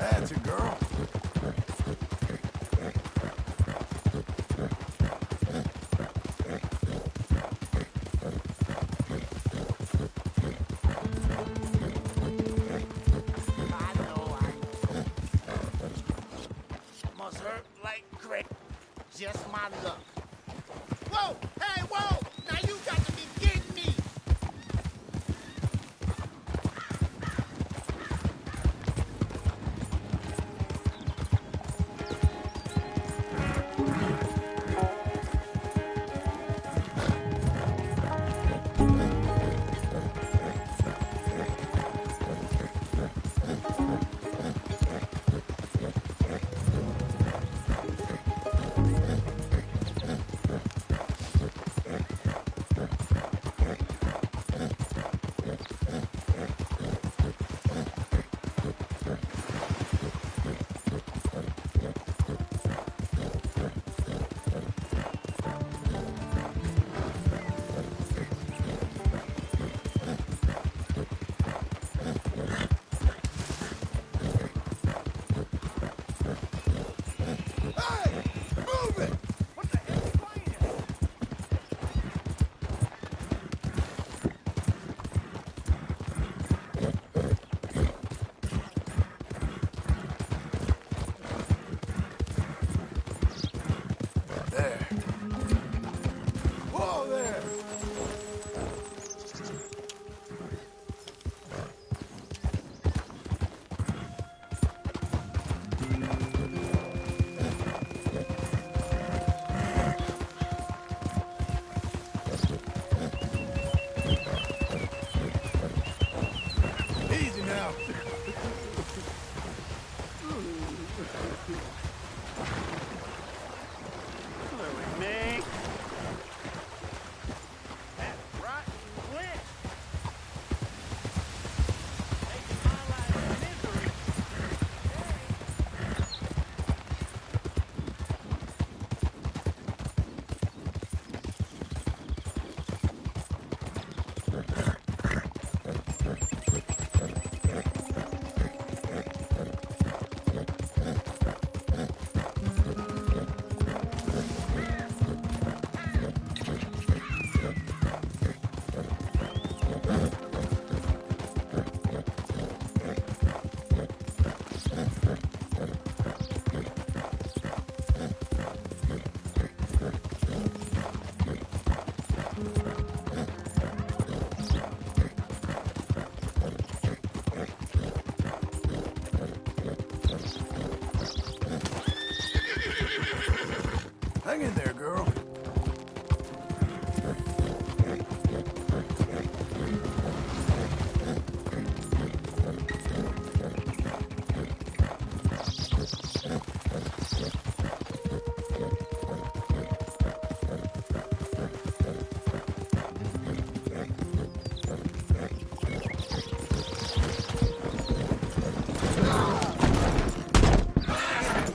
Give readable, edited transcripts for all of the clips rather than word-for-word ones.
That's a girl. Must hurt like crazy. Just my luck. Whoa! Hey, whoa! Now you got to be kidding me! Hang in there, girl.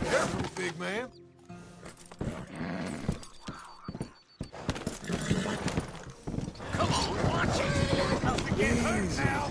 Careful, big man. Come on, watch it! Help me get hurt now!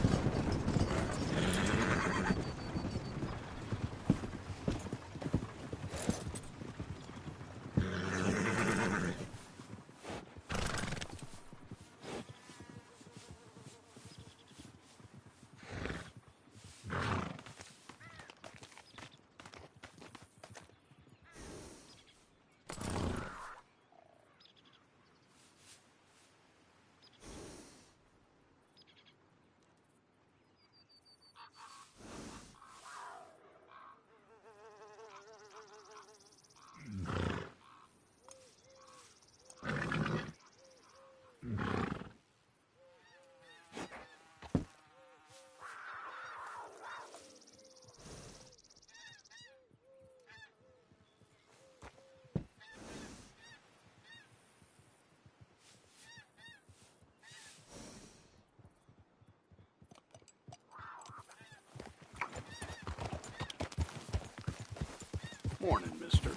Morning, mister.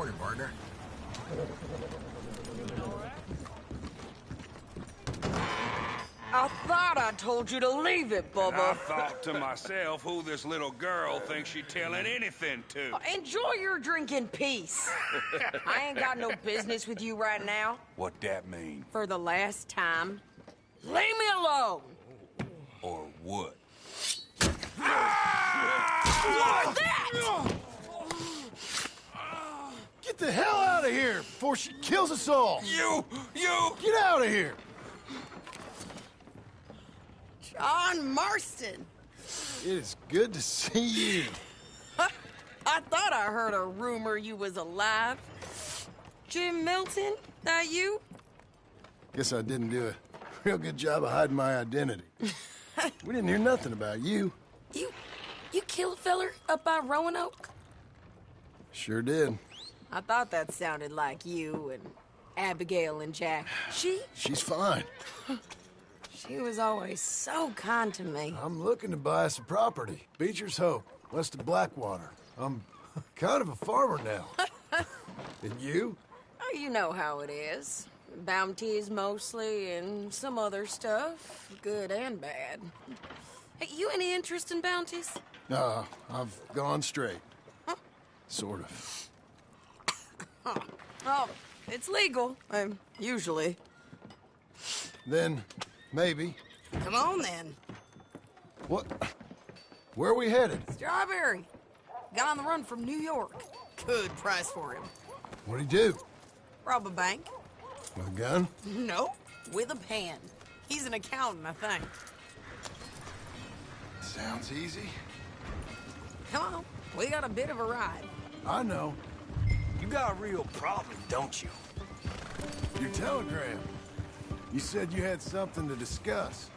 Morning, partner. I thought I told you to leave it, And I Bubba. thought to myself who this little girl thinks she telling anything to. Enjoy your drink in peace. I ain't got no business with you right now. What that mean? For the last time, leave me alone. Or what? What's that? Get the hell out of here before she kills us all! You! Get out of here! John Marston. It is good to see you. I thought I heard a rumor you was alive. Jim Milton, that you? Guess I didn't do a real good job of hiding my identity. We didn't hear nothing about you. You kill a feller up by Roanoke? Sure did. I thought that sounded like you and Abigail and Jack. She's fine. She was always so kind to me. I'm looking to buy some property. Beecher's Hope, west of Blackwater. I'm kind of a farmer now. And you? Oh, you know how it is. Bounties mostly, and some other stuff, good and bad. Hey, you any interest in bounties? No, I've gone straight. Sort of. Oh, it's legal, usually. Then, maybe. Come on, then. What? Where are we headed? Strawberry. Got on the run from New York. Good price for him. What'd he do? Rob a bank? With a gun? Nope, with a pen. He's an accountant, I think. Sounds easy. Come on, we got a bit of a ride. I know. You got a real problem, don't you? Your telegram. You said you had something to discuss.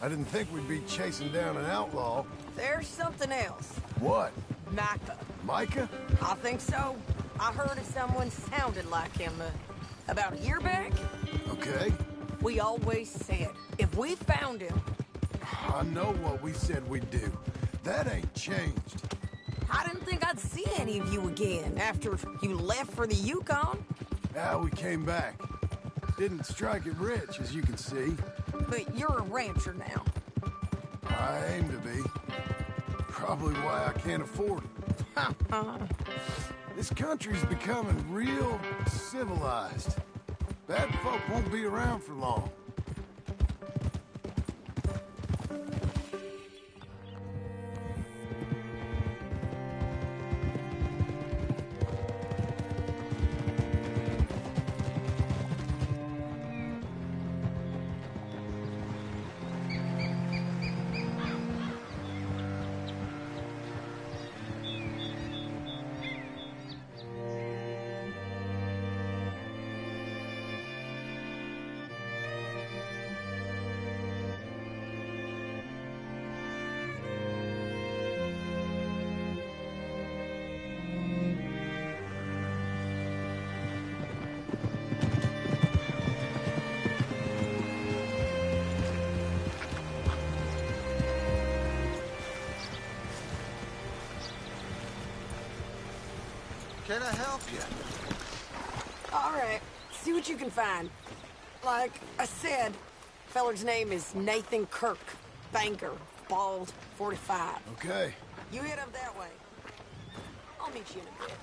I didn't think we'd be chasing down an outlaw. There's something else. What? Micah. Micah? I think so. I heard of someone sounded like him about a year back. Okay. We always said, if we found him... I know what we said we'd do. That ain't changed. I didn't think I'd see any of you again after you left for the Yukon. Now we came back. Didn't strike it rich, as you can see. But you're a rancher now. I aim to be. Probably why I can't afford it. This country's becoming real civilized. Bad folk won't be around for long. Can I help you? All right, see what you can find. Like I said, feller's name is Nathan Kirk. Banker, bald, 45. Okay. You head up that way. I'll meet you in a bit.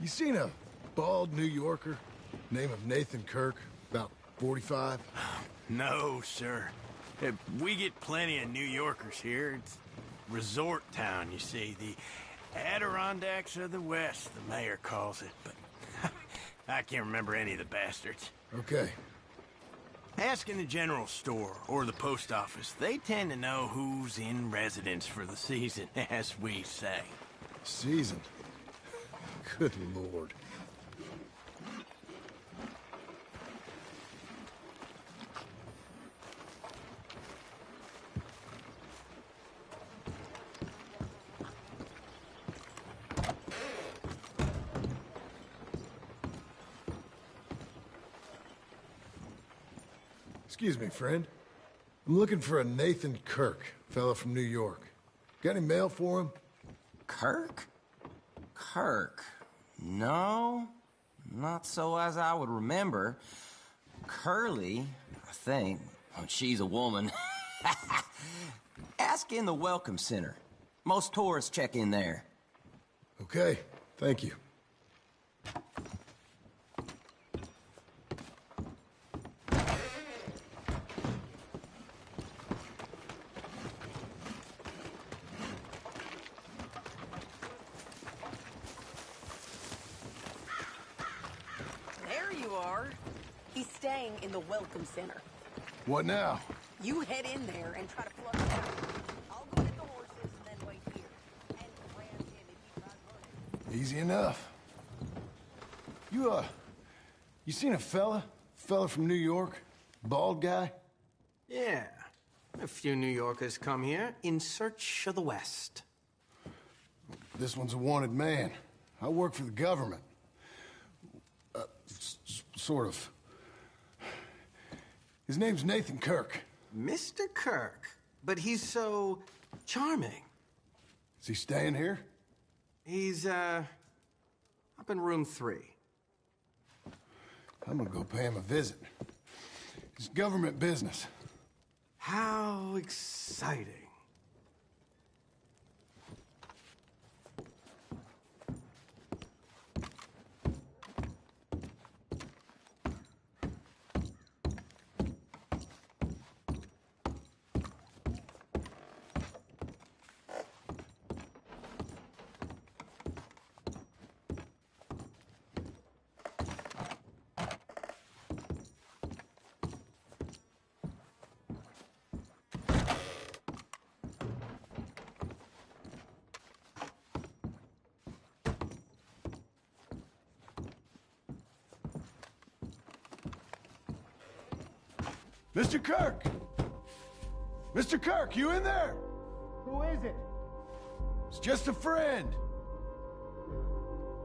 You seen a bald New Yorker, name of Nathan Kirk, about 45? No, sir. We get plenty of New Yorkers here. It's resort town, you see. The Adirondacks of the West, the mayor calls it. But I can't remember any of the bastards. Okay. Ask in the general store or the post office. They tend to know who's in residence for the season, as we say. Season. Good Lord. Excuse me, friend. I'm looking for a Nathan Kirk, fella from New York. Got any mail for him? Kirk? Kirk? No, not so as I would remember. Curly, I think. Oh, she's a woman. Ask in the Welcome Center. Most tourists check in there. Okay, thank you. There you are. He's staying in the Welcome Center. What now? You head in there and try to flush it out. I'll go get the horses and then wait here. And grab him if he tries running. Easy enough. You seen a fella? Fella from New York? Bald guy? Yeah. A few New Yorkers come here in search of the West. This one's a wanted man. I work for the government. Sort of. His name's Nathan Kirk. Mr. Kirk, but he's so charming. Is he staying here? He's, up in room 3. I'm gonna go pay him a visit. It's government business. How exciting. Mr. Kirk! Mr. Kirk, you in there? Who is it? It's just a friend.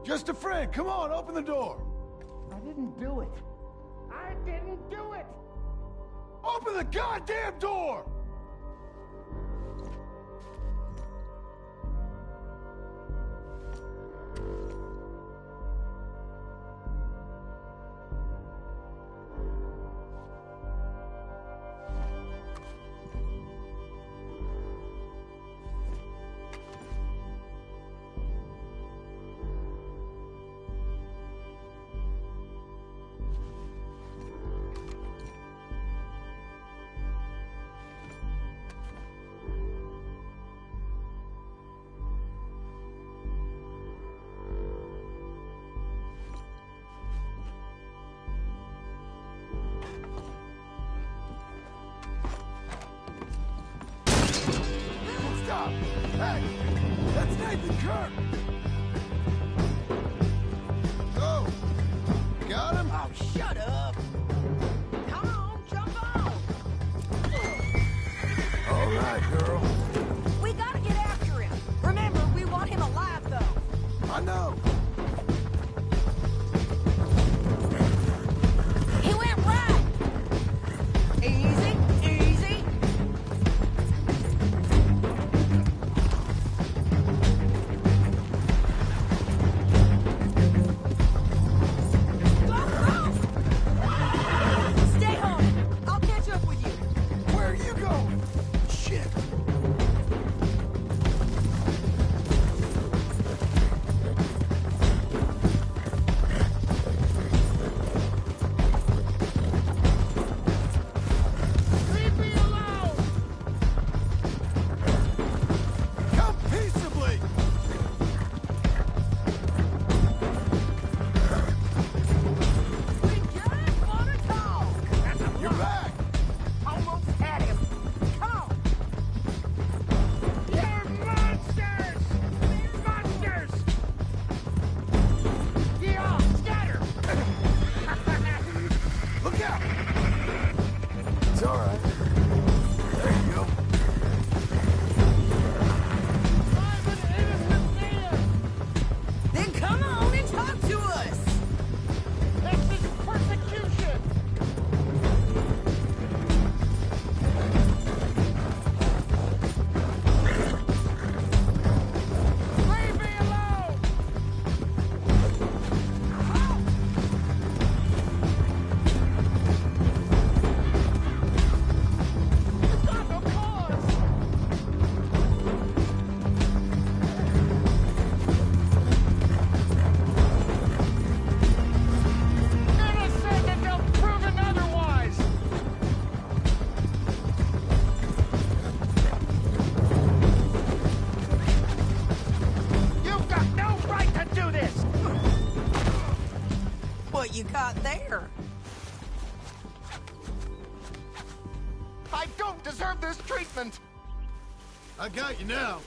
Just a friend. Come on, open the door. I didn't do it. I didn't do it! Open the goddamn door! Stop! Hey! That's Nathan Kirk! So, got him? Oh, shut up! Come on, jump on! All right, girl. We gotta get after him. Remember, we want him alive, though. I know. He went right! Easy, easy. Go, go! Stay on it. I'll catch up with you. Where are you going? Shit. deserve this treatment. I got you now.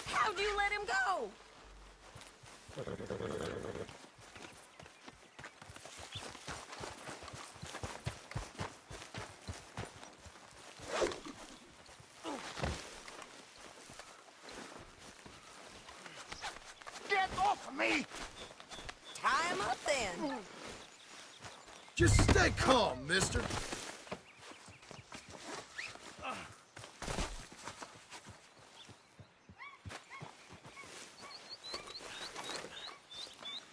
How'd you let him go? Get off of me! Tie him up then. Just stay calm, mister.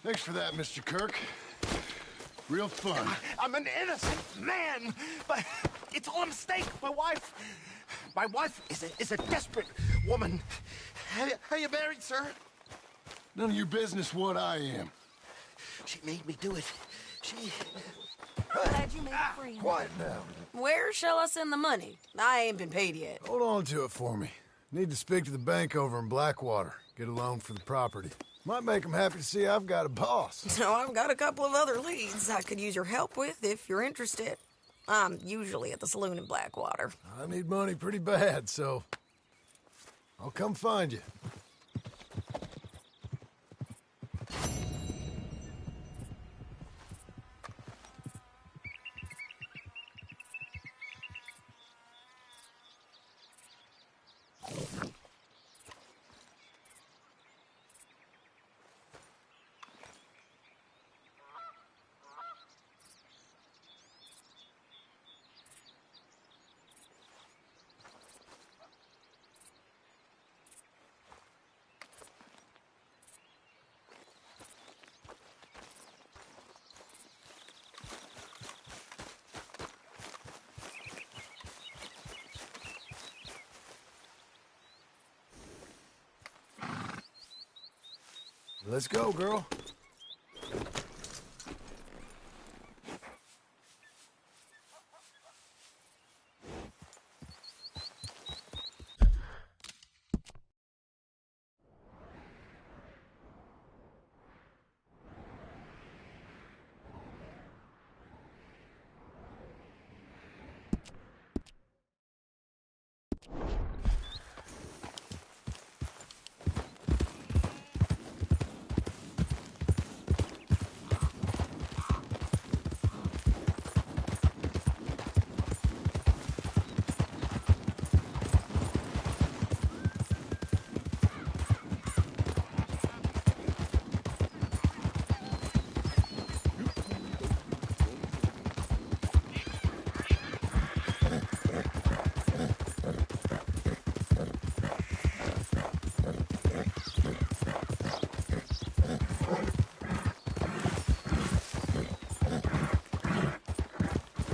Thanks for that, Mr. Kirk. Real fun. I'm an innocent man, but it's all a mistake. My wife is a desperate woman. Are you married, sir? None of your business what I am. She made me do it. She... Glad you made a friend. Quiet now. Where shall I send the money? I ain't been paid yet. Hold on to it for me. Need to speak to the bank over in Blackwater. Get a loan for the property. Might make them happy to see I've got a boss. So I've got a couple of other leads I could use your help with if you're interested. I'm usually at the saloon in Blackwater. I need money pretty bad, so I'll come find you. Let's go, girl.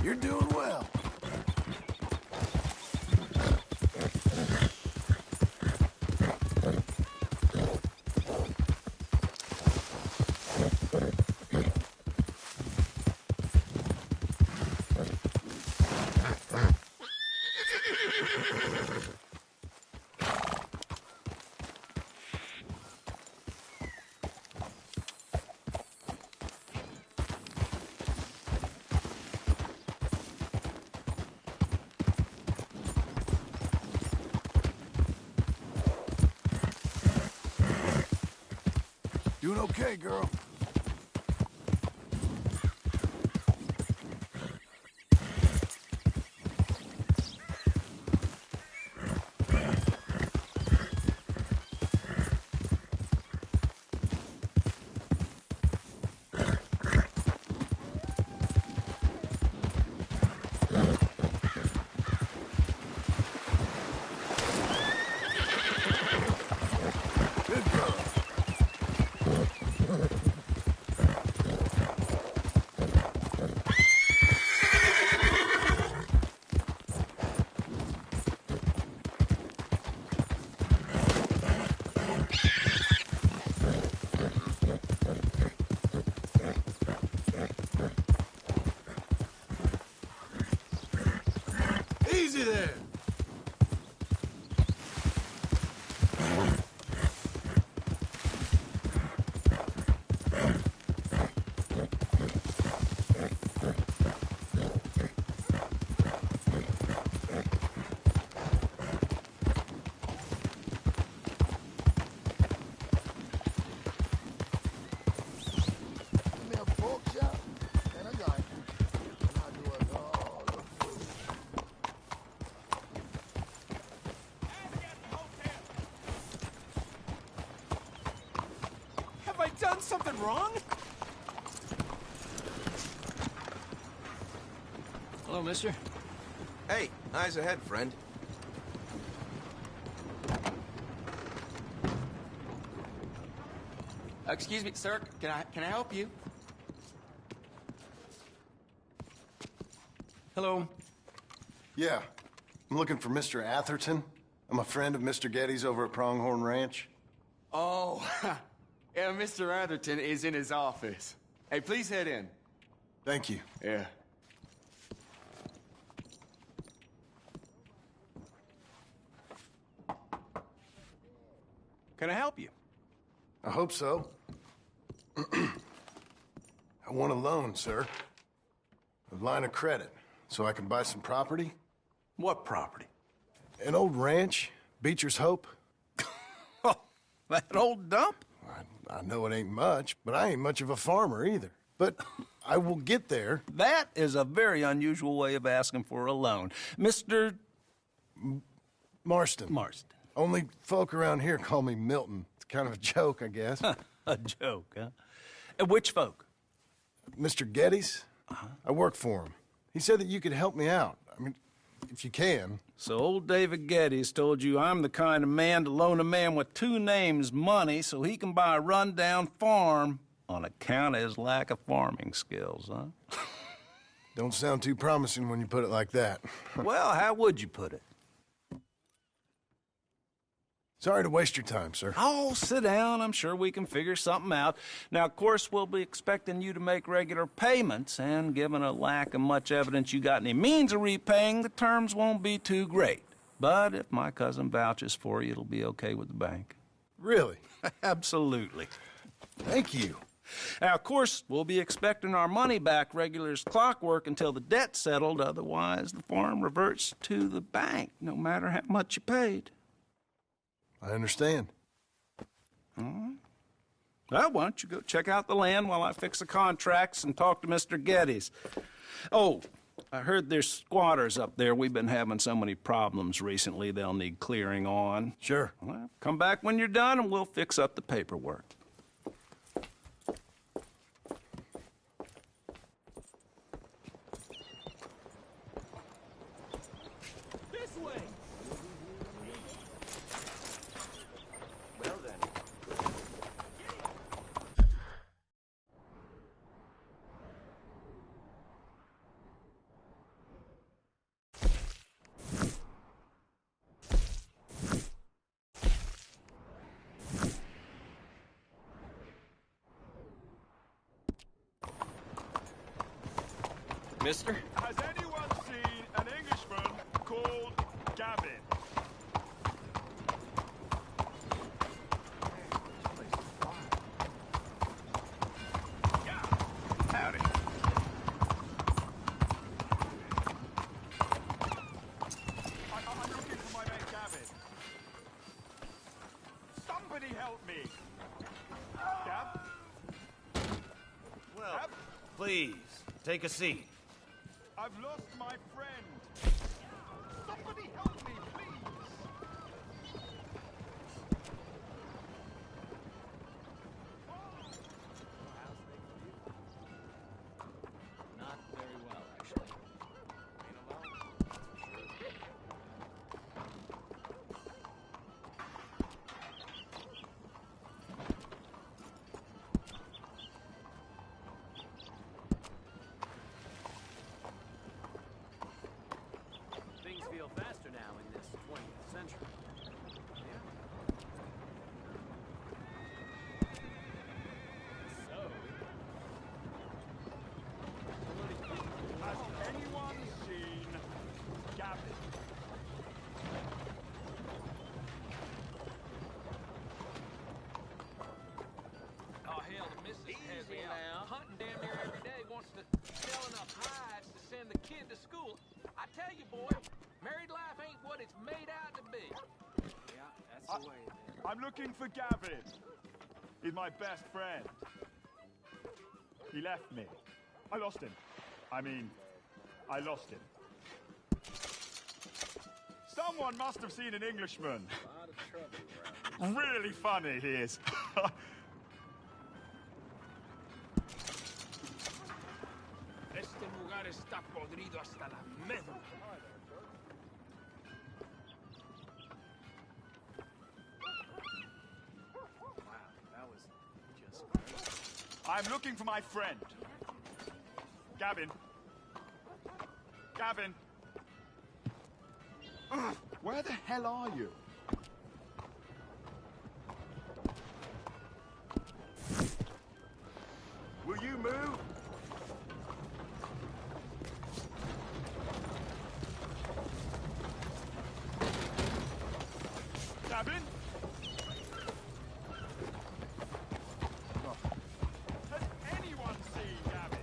You're doing well. Doing okay, girl. Good girl. Easy there. done something wrong? Hello, mister. Hey, eyes ahead, friend. Excuse me, sir. Can I help you? Hello. Yeah. I'm looking for Mr. Atherton. I'm a friend of Mr. Getty's over at Pronghorn Ranch. Oh, yeah, Mr. Atherton is in his office. Hey, please head in. Thank you. Yeah. Can I help you? I hope so. I want a loan, sir. A line of credit, so I can buy some property. What property? An old ranch, Beecher's Hope. Oh, that old dump? I know it ain't much, but I ain't much of a farmer either. But I will get there. That is a very unusual way of asking for a loan. Mr. Marston. Marston. Only folk around here call me Milton. It's kind of a joke, I guess. A joke, huh? And which folk? Mr. Getty's. I work for him. He said that you could help me out. I mean, if you can. So old David Getty's told you I'm the kind of man to loan a man with two names money so he can buy a rundown farm on account of his lack of farming skills, huh? Don't sound too promising when you put it like that. Well, how would you put it? Sorry to waste your time, sir. Oh, sit down. I'm sure we can figure something out. Now, of course, we'll be expecting you to make regular payments, and given a lack of much evidence you got any means of repaying, the terms won't be too great. But if my cousin vouches for you, it'll be okay with the bank. Really? Absolutely. Thank you. Now, of course, we'll be expecting our money back regular as clockwork until the debt's settled. Otherwise, the farm reverts to the bank, no matter how much you paid. I understand. All right. Well, why don't you go check out the land while I fix the contracts and talk to Mr. Getty's. Oh, I heard there's squatters up there. We've been having so many problems recently, they'll need clearing on. Sure. Well, come back when you're done and we'll fix up the paperwork. Mister? Has anyone seen an Englishman called Gavin? Howdy. I'm looking for my mate Gavin. Somebody help me. Gav? Well, Gav? please, take a seat. I've lost my friend. Somebody help me, please. Not very well, actually. Ain't alone? Things feel faster now in this 20th century. Has anyone seen Gavin? Oh, hell, the missus has me out hunting damn near every day, wants to sell enough hides to send the kid to school. I tell you, boy, married life ain't what it's made out to be. Yeah, that's the way it is. I'm looking for Gavin. He's my best friend. He left me. I lost him. I lost him. Someone must have seen an Englishman. A lot of trouble around. Really funny he is. lugar está podrido hasta la médula. I'm looking for my friend. Gavin. Gavin. Ugh, where the hell are you? Will you move? Gavin? Has anyone seen Gavin?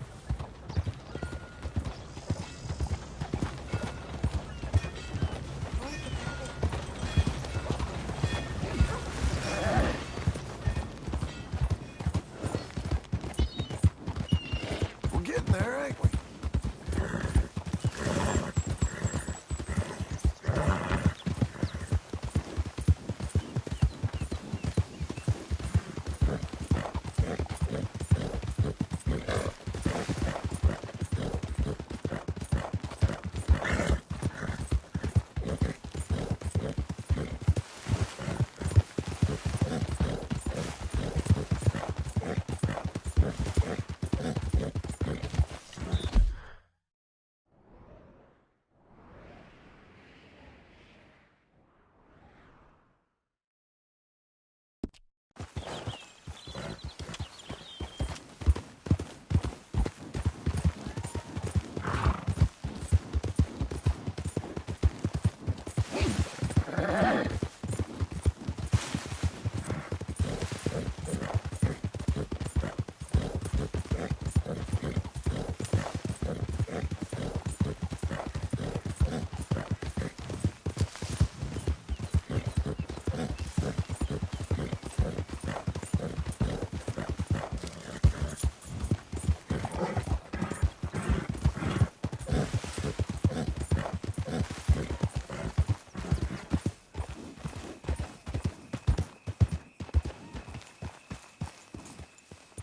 We're getting there, ain't we?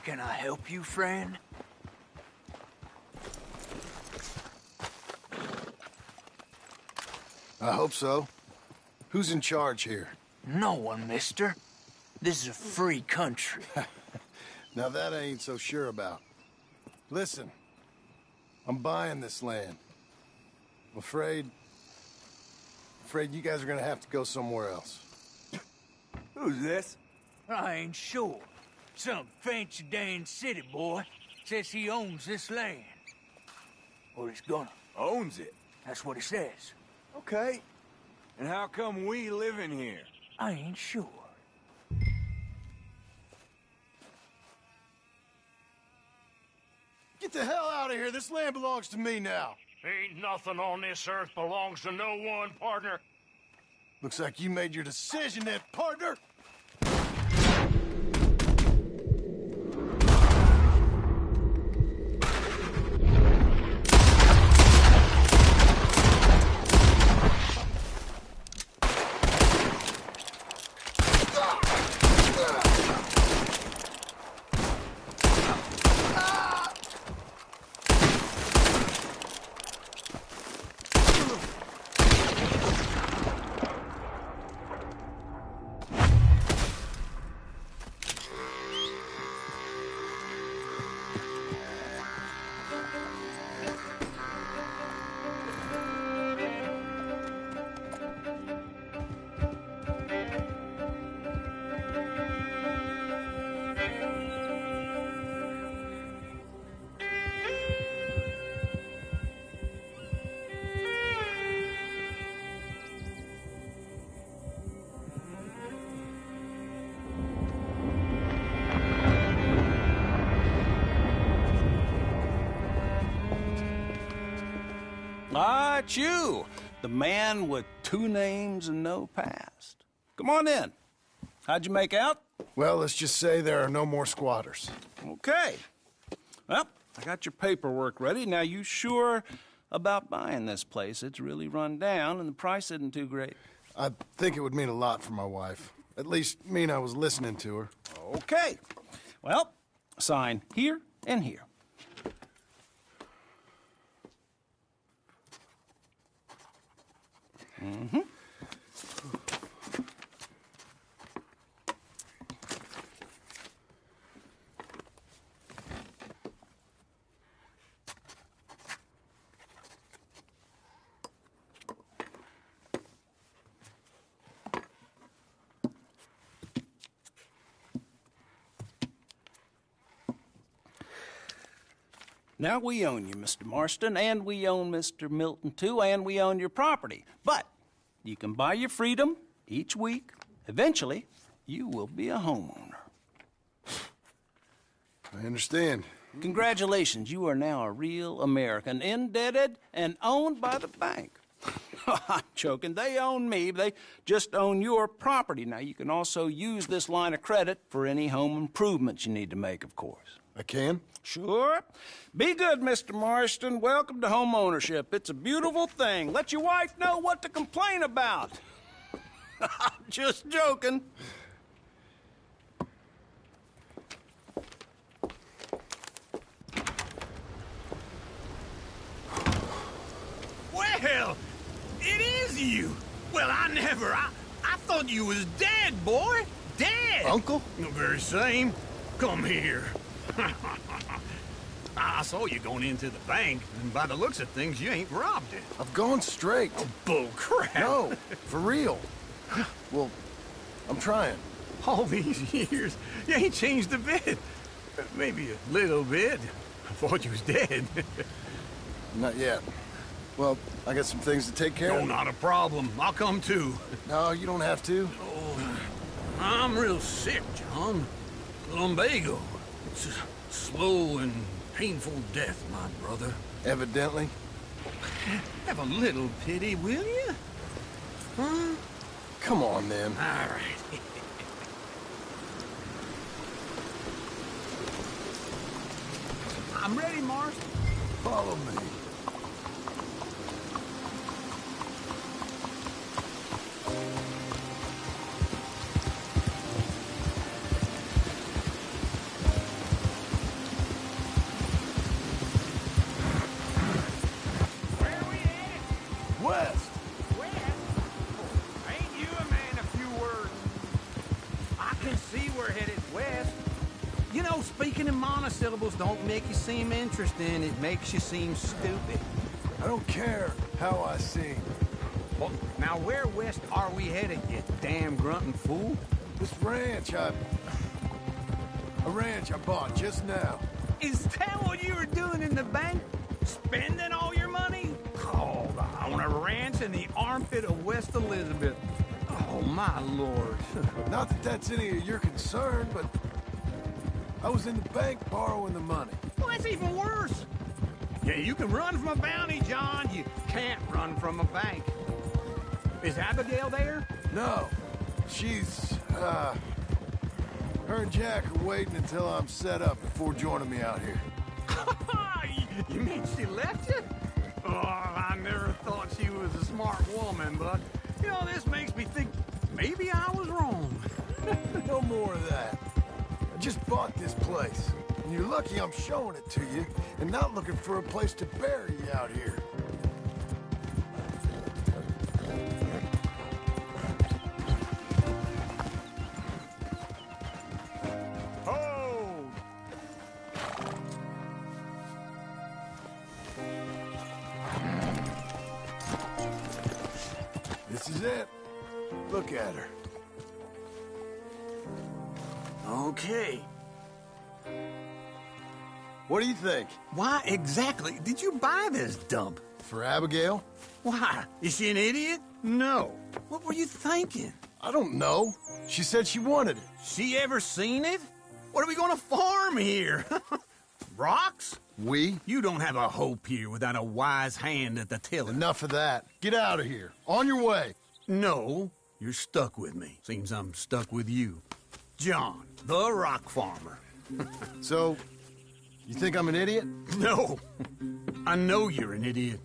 Can I help you, friend? I hope so. Who's in charge here? No one, mister. This is a free country. Now that I ain't so sure about. Listen, I'm buying this land. I'm afraid you guys are gonna have to go somewhere else. Who's this? I ain't sure. Some fancy Dan city boy says he owns this land. Or he's gonna. Owns it? That's what he says. Okay. And how come we live in here? I ain't sure. Get the hell out of here. This land belongs to me now. Ain't nothing on this earth belongs to no one, partner. Looks like you made your decision then, partner. Ah, it's you, the man with 2 names and no past. Come on in. How'd you make out? Well, let's just say there are no more squatters. Okay. Well, I got your paperwork ready. Now, you sure about buying this place? It's really run down, and the price isn't too great. I think it would mean a lot for my wife. At least mean I was listening to her. Okay. Well, sign here and here. Mm-hmm. Now, we own you, Mr. Marston, and we own Mr. Milton, too, and we own your property. But you can buy your freedom each week. Eventually, you will be a homeowner. I understand. Congratulations, you are now a real American, indebted and owned by the bank. I'm joking. They own me. They just own your property. Now, you can also use this line of credit for any home improvements you need to make, of course. I can? Sure. Be good, Mr. Marston. Welcome to home ownership. It's a beautiful thing. Let your wife know what to complain about. Just joking. Well, it is you. Well, I thought you was dead, boy. Dead. Uncle? The very same. Come here. I saw you going into the bank, and by the looks of things, you ain't robbed it. I've gone straight. Oh, bull crap. No, for real. Well, I'm trying. All these years, you ain't changed a bit. Maybe a little bit. I thought you was dead. Not yet. Well, I got some things to take care of. No, not a problem. I'll come too. No, you don't have to. Oh, I'm real sick, John. Lumbago. It's a slow and painful death, my brother. Evidently. Have a little pity, will you? Huh? Come on, then. All right. I'm ready, Marston. Follow me. West. West? Ain't you a man of few words? I can see we're headed west. You know, speaking in monosyllables don't make you seem interesting. It makes you seem stupid. I don't care how I sing. Well, now where west are we headed, you damn grunting fool? This ranch a ranch I bought just now. Is that what you were doing in the bank? Spending all your money? Oh, on a ranch in the armpit of West Elizabeth. Oh, my lord. Not that that's any of your concern, but I was in the bank borrowing the money. Well, that's even worse. Yeah, you can run from a bounty, John. You can't run from a bank. Is Abigail there? No. She's, her and Jack are waiting until I'm set up before joining me out here. You mean she left you? Oh, I never thought she was a smart woman, but, you know, this makes me think maybe I was wrong. No more of that. I just bought this place, and you're lucky I'm showing it to you and not looking for a place to bury you out here. This is it. Look at her. Okay. What do you think? Why exactly did you buy this dump? For Abigail? Why? Is she an idiot? No. What were you thinking? I don't know. She said she wanted it. She ever seen it? What are we gonna farm here? Rocks? We? You don't have a hope here without a wise hand at the tiller. Enough of that. Get out of here. On your way. No, you're stuck with me. Seems I'm stuck with you. John, the rock farmer. So, you think I'm an idiot? No. I know you're an idiot.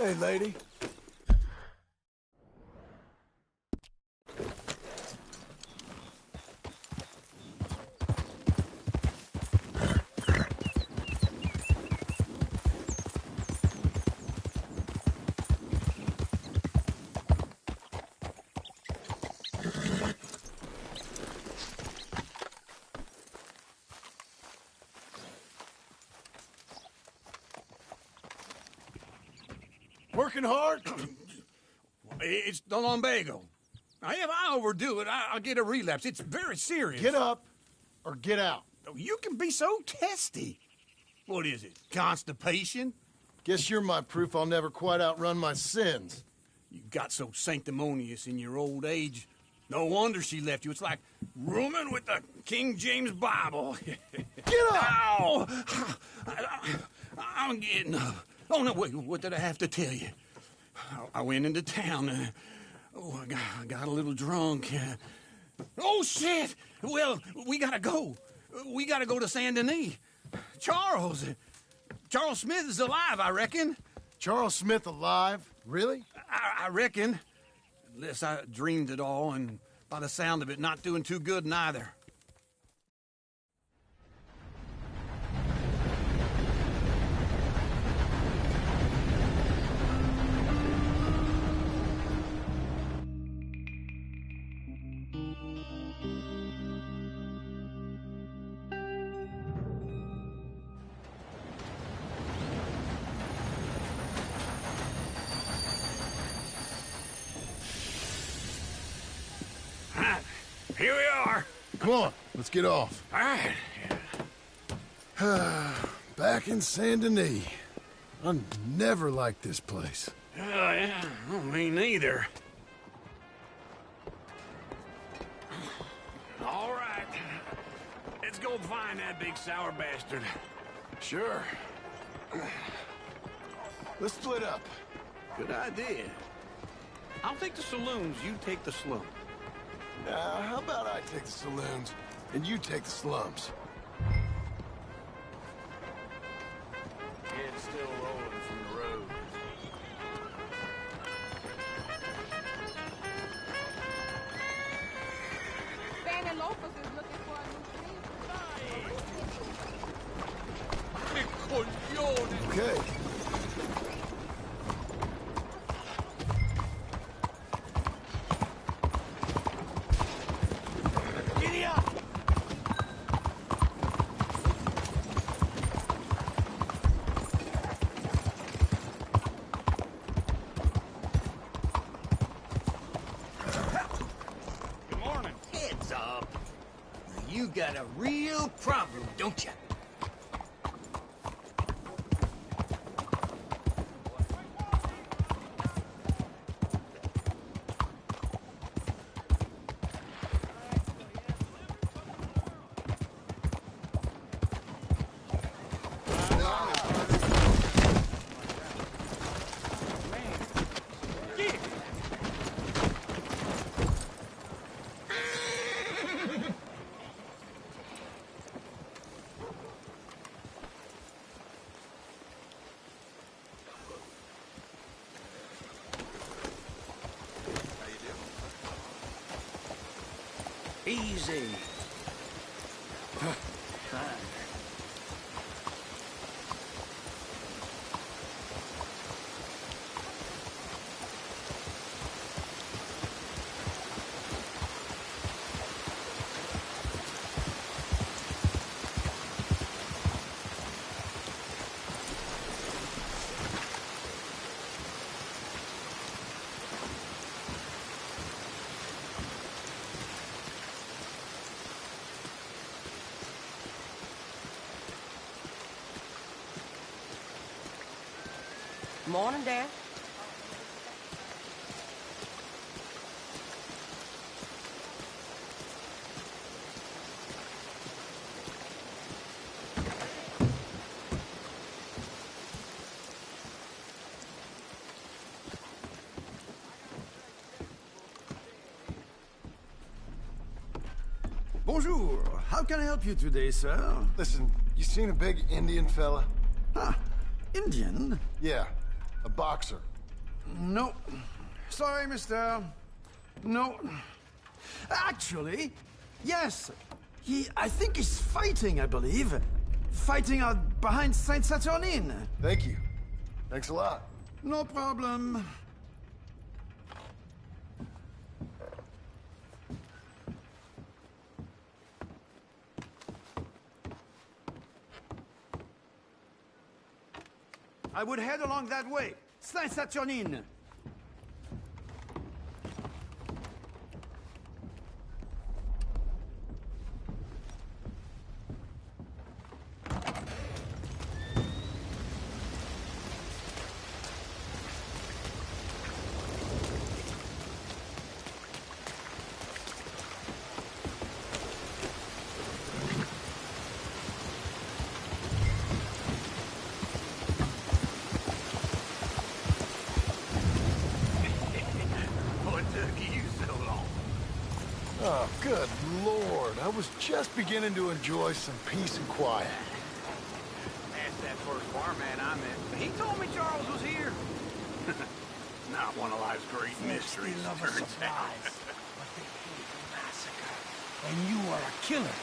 Hey, lady. Working hard? It's the lumbago. Now, if I overdo it, I'll get a relapse. It's very serious. Get up or get out. You can be so testy. What is it, constipation? Guess you're my proof I'll never quite outrun my sins. You got so sanctimonious in your old age. No wonder she left you. It's like rooming with the King James Bible. Get up! Ow! I'm getting up. Oh, no, wait, what did I have to tell you? I went into town. I got a little drunk. Oh, shit! Well, we gotta go. We gotta go to Saint Denis. Charles Smith is alive, I reckon. Charles Smith alive? Really? I reckon. Unless I dreamed it all, and by the sound of it, not doing too good neither. Here we are. Come on, let's get off. All right. Back in Saint Denis. I never liked this place. Yeah, well, me neither. All right. Let's go find that big sour bastard. Sure. Let's split up. Good idea. I'll take the saloons, you take the slum. How about I take the saloons, and you take the slums? It's still rolling from the road. Fanny Lopez is looking for a new clean. Okay. You got a real problem, don't you? Easy. Morning, Dad. Bonjour. How can I help you today, sir? Listen, you seen a big Indian fella? Huh. Indian? Yeah. A boxer. No. Sorry, mister. No. Actually, yes. I think he's fighting, I believe. Fighting out behind Saint Saturnine. Thank you. Thanks a lot. No problem. I would head along that way. Saint Saturnine. Oh, good Lord. I was just beginning to enjoy some peace and quiet. Asked that first barman I met. He told me Charles was here. Not one of life's great mysteries. They love a surprise, but they hate a massacre. And you are a killer.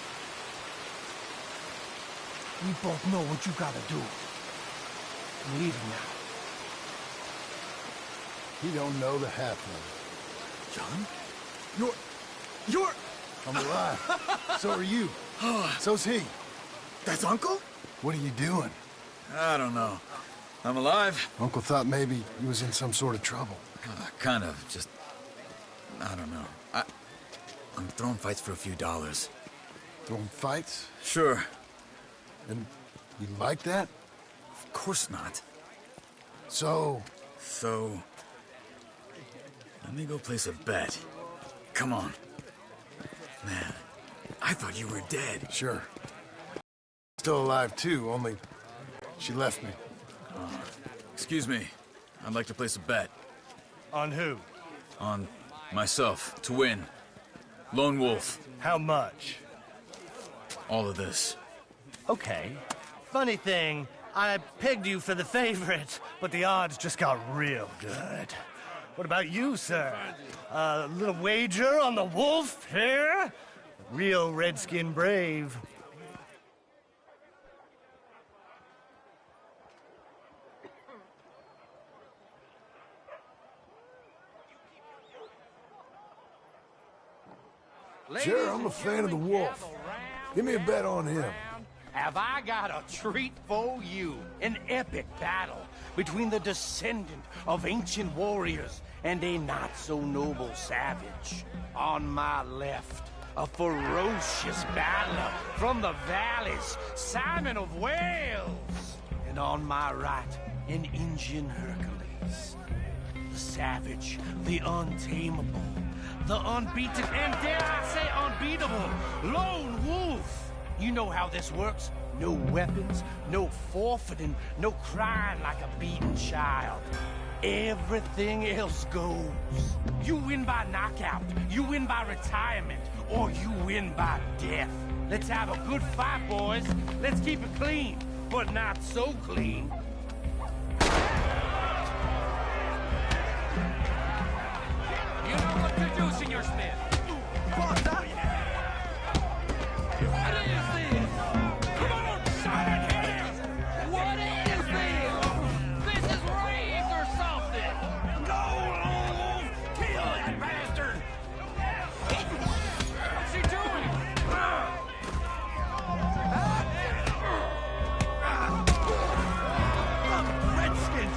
We both know what you gotta do. I'm leaving now. He don't know the half of it. John? You're... I'm alive. So are you. So's he. That's Uncle? What are you doing? I don't know. I'm alive. Uncle thought maybe he was in some sort of trouble. Kind of. Just... I don't know. I'm throwing fights for a few dollars. Throwing fights? Sure. And you like that? Of course not. So... Let me go place a bet. Come on. Man, I thought you were dead. Sure. Still alive, too, only she left me. Excuse me. I'd like to place a bet. On who? On myself, to win. Lone Wolf. How much? All of this. Okay. Funny thing, I pegged you for the favorite, but the odds just got real good. What about you, sir? A little wager on the wolf here? Real redskin brave. Sure, I'm a fan of the wolf. Give me a bet on him. Have I got a treat for you? An epic battle between the descendant of ancient warriors and a not-so-noble savage. On my left, a ferocious battler from the valleys, Simon of Wales. And on my right, an Indian Hercules. The savage, the untamable, the unbeaten, and dare I say unbeatable, Lone Wolf. You know how this works. No weapons, no forfeiting, no crying like a beaten child. Everything else goes. You win by knockout, you win by retirement, or you win by death. Let's have a good fight, boys. Let's keep it clean, but not so clean. You know what to do, Senor Smith. What is this? Come on, silent hands! What is this? This is rape or something! Go, Lone Wolf! Kill that bastard! What's he doing? Redskins!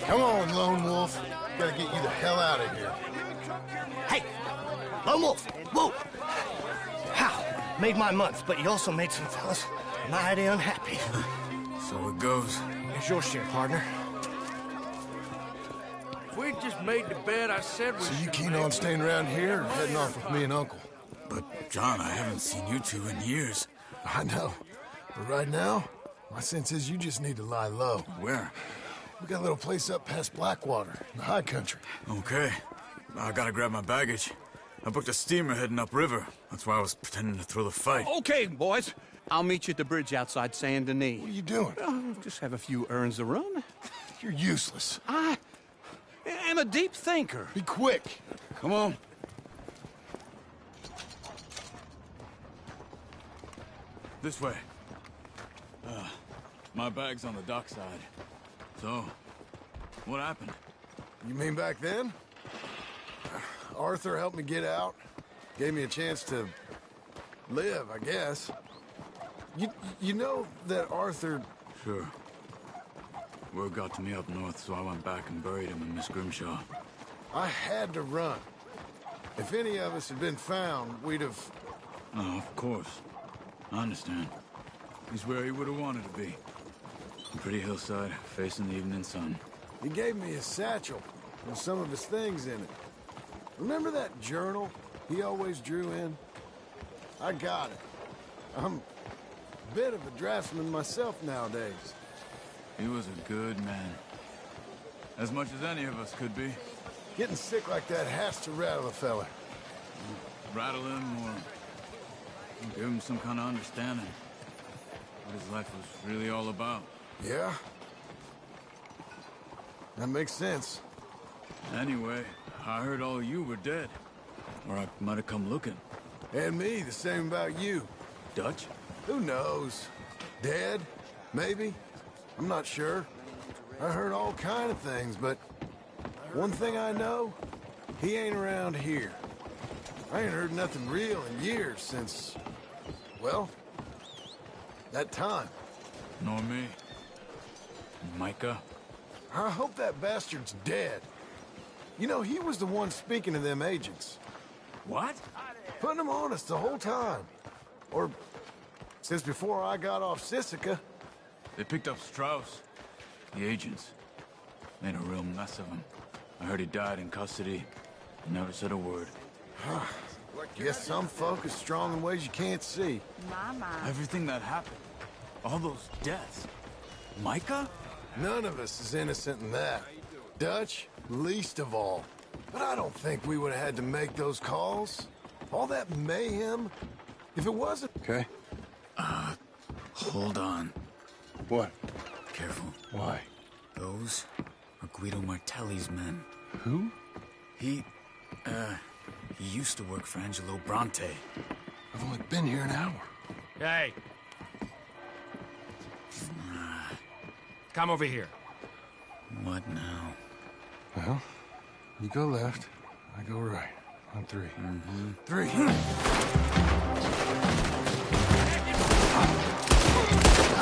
Come on, Lone Wolf. Gotta get you the hell out of here. Hey! Lone Wolf! Whoa! How? Made my month, but you also made some fellas mighty unhappy. So it goes. It's your share, partner. If we just made the bet I said we So you keen on staying around here or heading off with me and Uncle? But, John, I haven't seen you two in years. I know. But right now, my sense is you just need to lie low. Where? We got a little place up past Blackwater, in the high country. Okay. I gotta grab my baggage. I booked a steamer heading upriver. That's why I was pretending to throw the fight. Okay, boys. I'll meet you at the bridge outside Saint Denis. What are you doing? Just have a few errands to run. You're useless. I am a deep thinker. Be quick. Come on. This way. My bag's on the dockside. So, what happened? You mean back then? Arthur helped me get out. Gave me a chance to live, I guess. You know that Arthur... Sure. Word got to me up north, so I went back and buried him in Miss Grimshaw. I had to run. If any of us had been found, we'd have... Oh, of course. I understand. He's where he would have wanted to be. A pretty hillside, facing the evening sun. He gave me a satchel with some of his things in it. Remember that journal he always drew in? I got it. I'm a bit of a draftsman myself nowadays. He was a good man. As much as any of us could be. Getting sick like that has to rattle a fella. Rattle him or give him some kind of understanding. What his life was really all about. Yeah? That makes sense. Anyway, I heard all you were dead. Or I might have come looking. And me, the same about you. Dutch? Who knows? Dead? Maybe? I'm not sure. I heard all kind of things, but one thing I know, he ain't around here. I ain't heard nothing real in years since, well, that time. Nor me. Micah? I hope that bastard's dead. You know, he was the one speaking to them agents. What? Putting them on us the whole time. Or since before I got off Sisika. They picked up Strauss. The agents. Made a real mess of him. I heard he died in custody. Never said a word. Guess some folk is strong in ways you can't see. Mama. Everything that happened. All those deaths. Micah? None of us is innocent in that. Dutch, least of all. But I don't think we would have had to make those calls. All that mayhem. If it wasn't... Okay. Hold on. What? Careful. Why? Those are Guido Martelli's men. Who? He used to work for Angelo Bronte. I've only been here an hour. Hey. Come over here. What now? Well, you go left, I go right. On three. Mm-hmm. 3.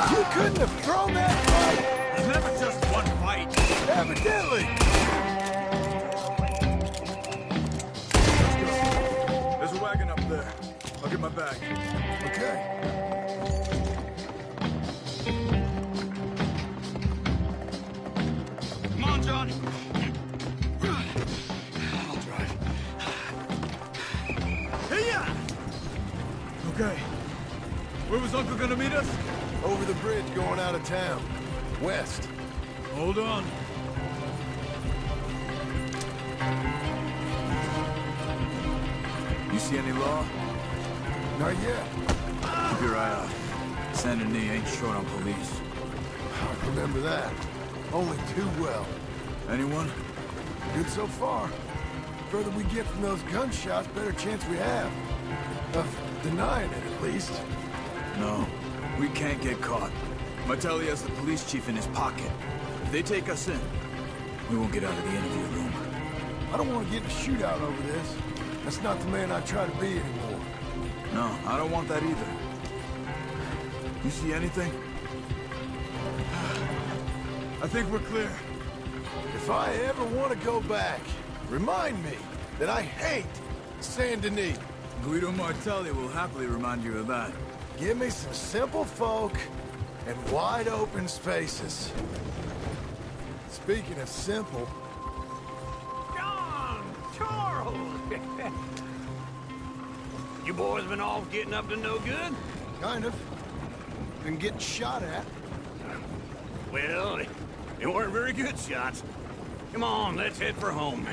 You couldn't have thrown that fight! There's never just one fight. Evidently! There's a wagon up there. I'll get my bag. Okay. Come on, John. I'll drive. Hey-ya! Okay. Where was Uncle gonna meet us? Over the bridge going out of town. West. Hold on. You see any law? Not yet. Keep your eye out. Saint Denis ain't short on police. I remember that. Only too well. Anyone? Good so far. Further we get from those gunshots, better chance we have. Of denying it, at least. No. We can't get caught. Martelli has the police chief in his pocket. If they take us in, we won't get out of the interview room. I don't want to get in a shootout over this. That's not the man I try to be anymore. No, I don't want that either. You see anything? I think we're clear. If I ever want to go back, remind me that I hate Saint Denis. Guido Martelli will happily remind you of that. Give me some simple folk and wide open spaces. Speaking of simple... John! Charles! You boys been off getting up to no good? Kind of. Been getting shot at. Well, they weren't very good shots. Come on, let's head for home.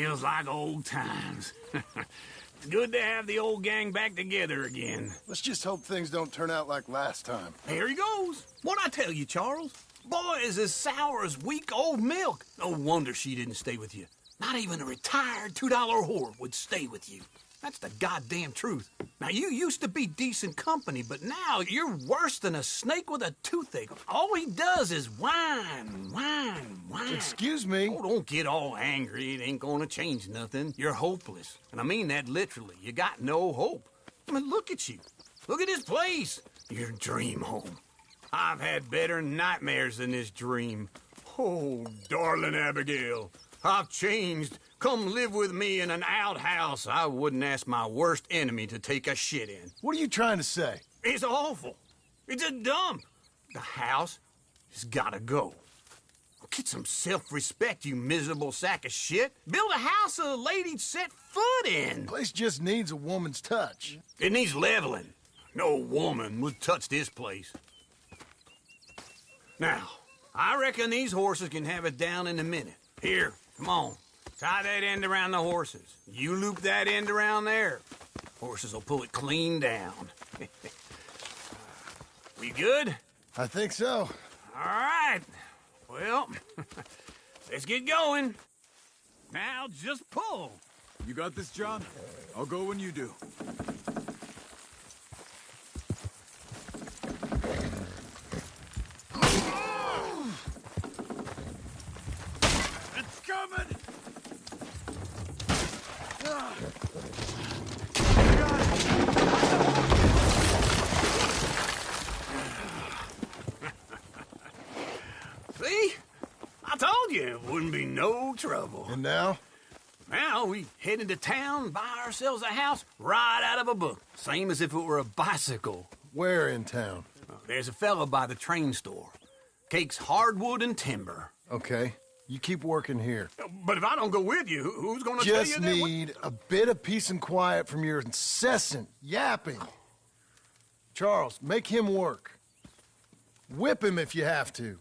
Feels like old times. It's good to have the old gang back together again. Let's just hope things don't turn out like last time. Here he goes. What'd I tell you, Charles? Boy is as sour as week-old milk. No wonder she didn't stay with you. Not even a retired $2 whore would stay with you. That's the goddamn truth. Now, you used to be decent company, but now you're worse than a snake with a toothache. All he does is whine. Excuse me? Oh, don't get all angry. It ain't gonna change nothing. You're hopeless. And I mean that literally. You got no hope. I mean, look at you. Look at this place. Your dream home. I've had better nightmares than this dream. Oh, darling Abigail, I've changed. Come live with me in an outhouse I wouldn't ask my worst enemy to take a shit in. What are you trying to say? It's awful. It's a dump. The house has gotta go. Get some self-respect, you miserable sack of shit. Build a house a lady'd set foot in. The place just needs a woman's touch. It needs leveling. No woman would touch this place. Now, I reckon these horses can have it down in a minute. Here, come on. Tie that end around the horses. You loop that end around there. Horses will pull it clean down. We good? I think so. All right. Well, let's get going. Now, just pull. You got this, John? I'll go when you do. It's coming! See? I told you it wouldn't be no trouble. And now? Now we head into town, buy ourselves a house right out of a book. Same as if it were a bicycle. Where in town? There's a fella by the train store. Cakes hardwood and timber. Okay. You keep working here. But if I don't go with you, who's gonna tell you Just that? need a bit of peace and quiet from your incessant yapping. Charles, make him work. Whip him if you have to.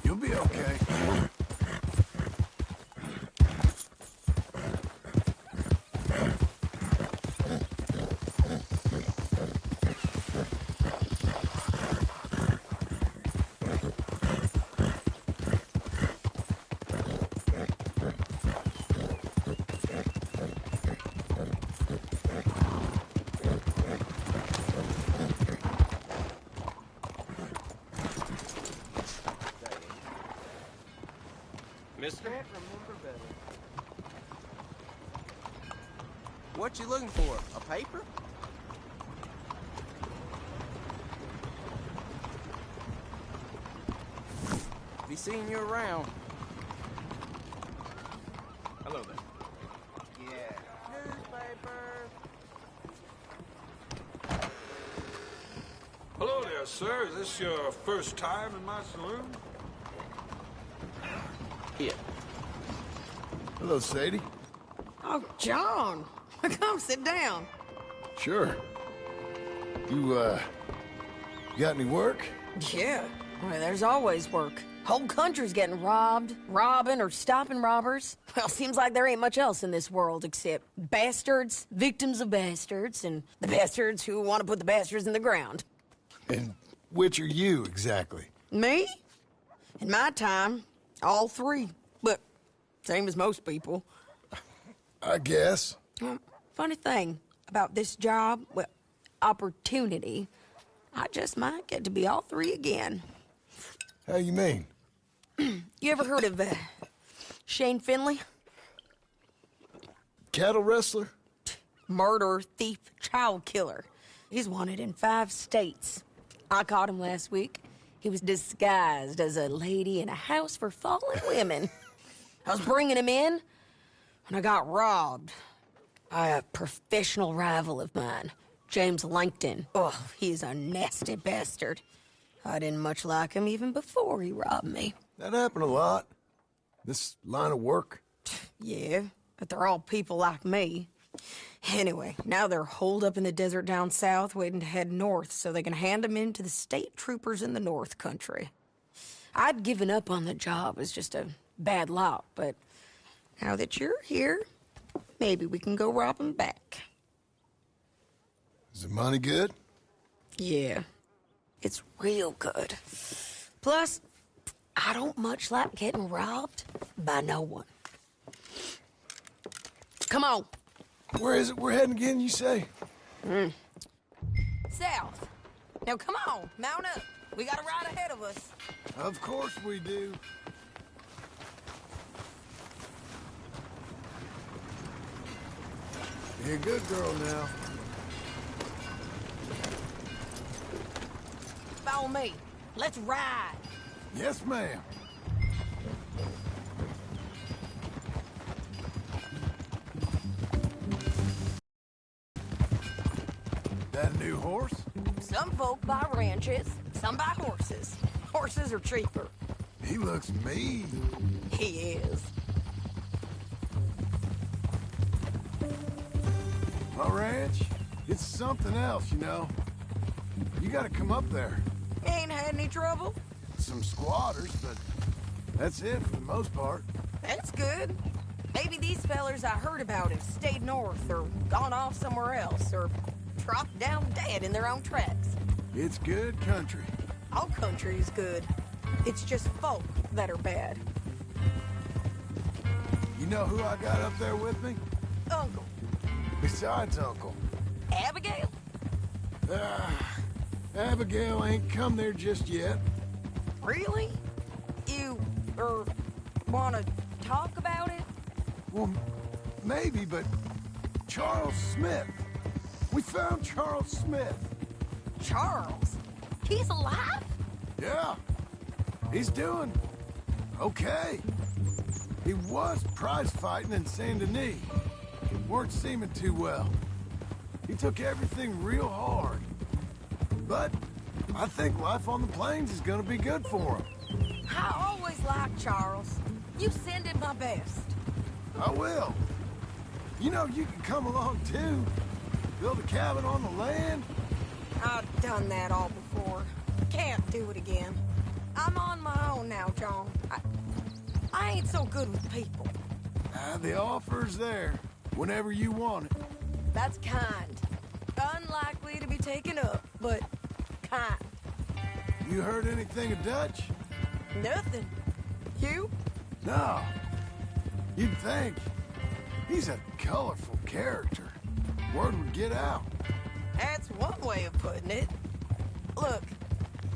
You'll be okay. Mister? Can't remember better. What you looking for? A paper? Be seeing you around. Hello there. Yeah. Newspaper. Hello there, sir. Is this your first time in my saloon? Here. Hello, Sadie. Oh, John. Come sit down. Sure. You Got any work? Yeah, well, there's always work. Whole country's getting robbed, robbing, or stopping robbers. Well, seems like there ain't much else in this world except bastards, victims of bastards, and the bastards who want to put the bastards in the ground. And which are you, exactly? Me? In my time, all three. But same as most people. I guess. Funny thing about this job, well, opportunity, I just might get to be all three again. How you mean? You ever heard of Shane Finley? Cattle wrestler? Murderer, thief, child killer. He's wanted in 5 states. I caught him last week. He was disguised as a lady in a house for fallen women. I was bringing him in when I got robbed by a professional rival of mine, James Langton. Oh, he's a nasty bastard. I didn't much like him even before he robbed me. That happened a lot. This line of work. Yeah, but they're all people like me. Anyway, now they're holed up in the desert down south, waiting to head north so they can hand them in to the state troopers in the north country. I'd given up on the job as just a bad lot, but now that you're here, maybe we can go rob them back. Is the money good? Yeah, it's real good. Plus, I don't much like getting robbed by no one. Come on. Where is it we're heading again, you say? South. Now come on, mount up. We got a ride ahead of us. Of course we do. You're a good girl now. Follow me. Let's ride. Yes, ma'am. That a new horse? Some folk buy ranches, some buy horses. Horses are cheaper. He looks mean. He is. My ranch, it's something else, you know. You gotta come up there. Ain't had any trouble? Some squatters, but that's it for the most part. That's good. Maybe these fellers I heard about have stayed north or gone off somewhere else or dropped down dead in their own tracks. It's good country. All country is good. It's just folk that are bad. You know who I got up there with me? Uncle. Besides Uncle. Abigail? Abigail ain't come there just yet. Really? You, wanna talk about it? Well, maybe, but Charles Smith. We found Charles Smith. Charles? He's alive? Yeah. He's doing okay. He was prize fighting in Saint Denis. Weren't seeming too well. He took everything real hard. But I think life on the plains is gonna be good for him. I always liked Charles. You send him my best. I will. You know, you can come along too. Build a cabin on the land. I've done that all before. Can't do it again. I'm on my own now, John. I ain't so good with people. The offer's there, whenever you want it. That's kind. Unlikely to be taken up, but kind. You heard anything of Dutch? Nothing. You? No. You'd think. He's a colorful character. Word would get out. That's one way of putting it. Look,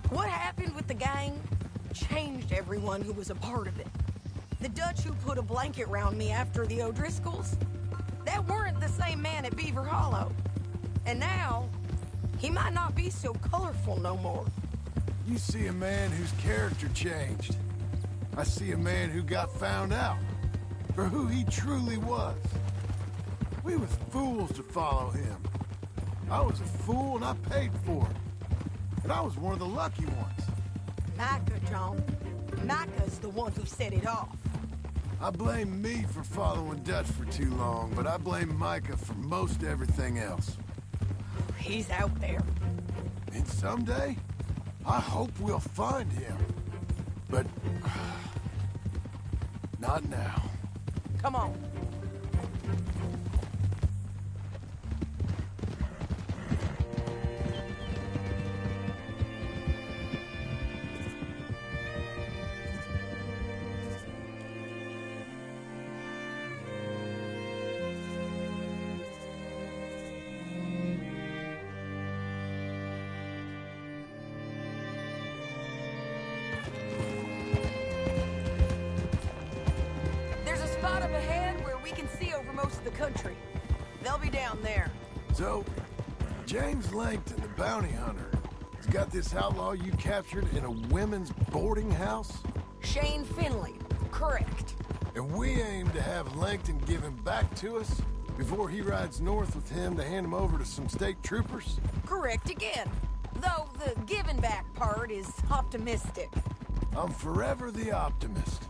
what happened with the gang changed everyone who was a part of it. The Dutch who put a blanket round me after the O'Driscolls, that weren't the same man at Beaver Hollow. And now, he might not be so colorful no more. You see a man whose character changed. I see a man who got found out for who he truly was. We was fools to follow him. I was a fool and I paid for it. And I was one of the lucky ones. Micah, John. Micah's the one who set it off. I blame me for following Dutch for too long, but I blame Micah for most everything else. He's out there. And someday, I hope we'll find him. But... not now. Come on. Spot up ahead where we can see over most of the country. They'll be down there. So, James Langton, the bounty hunter, has got this outlaw you captured in a women's boarding house? Shane Finley, correct. And we aim to have Langton give him back to us before he rides north with him to hand him over to some state troopers? Correct again. Though the giving back part is optimistic. I'm forever the optimist.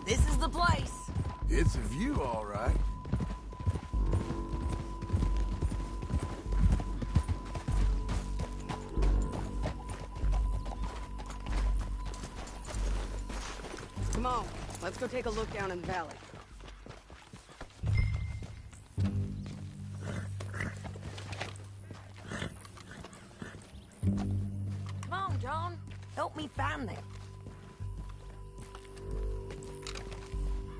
This is the place. It's a view, all right. Come on, let's go take a look down in the valley. Come on, John. Help me find them.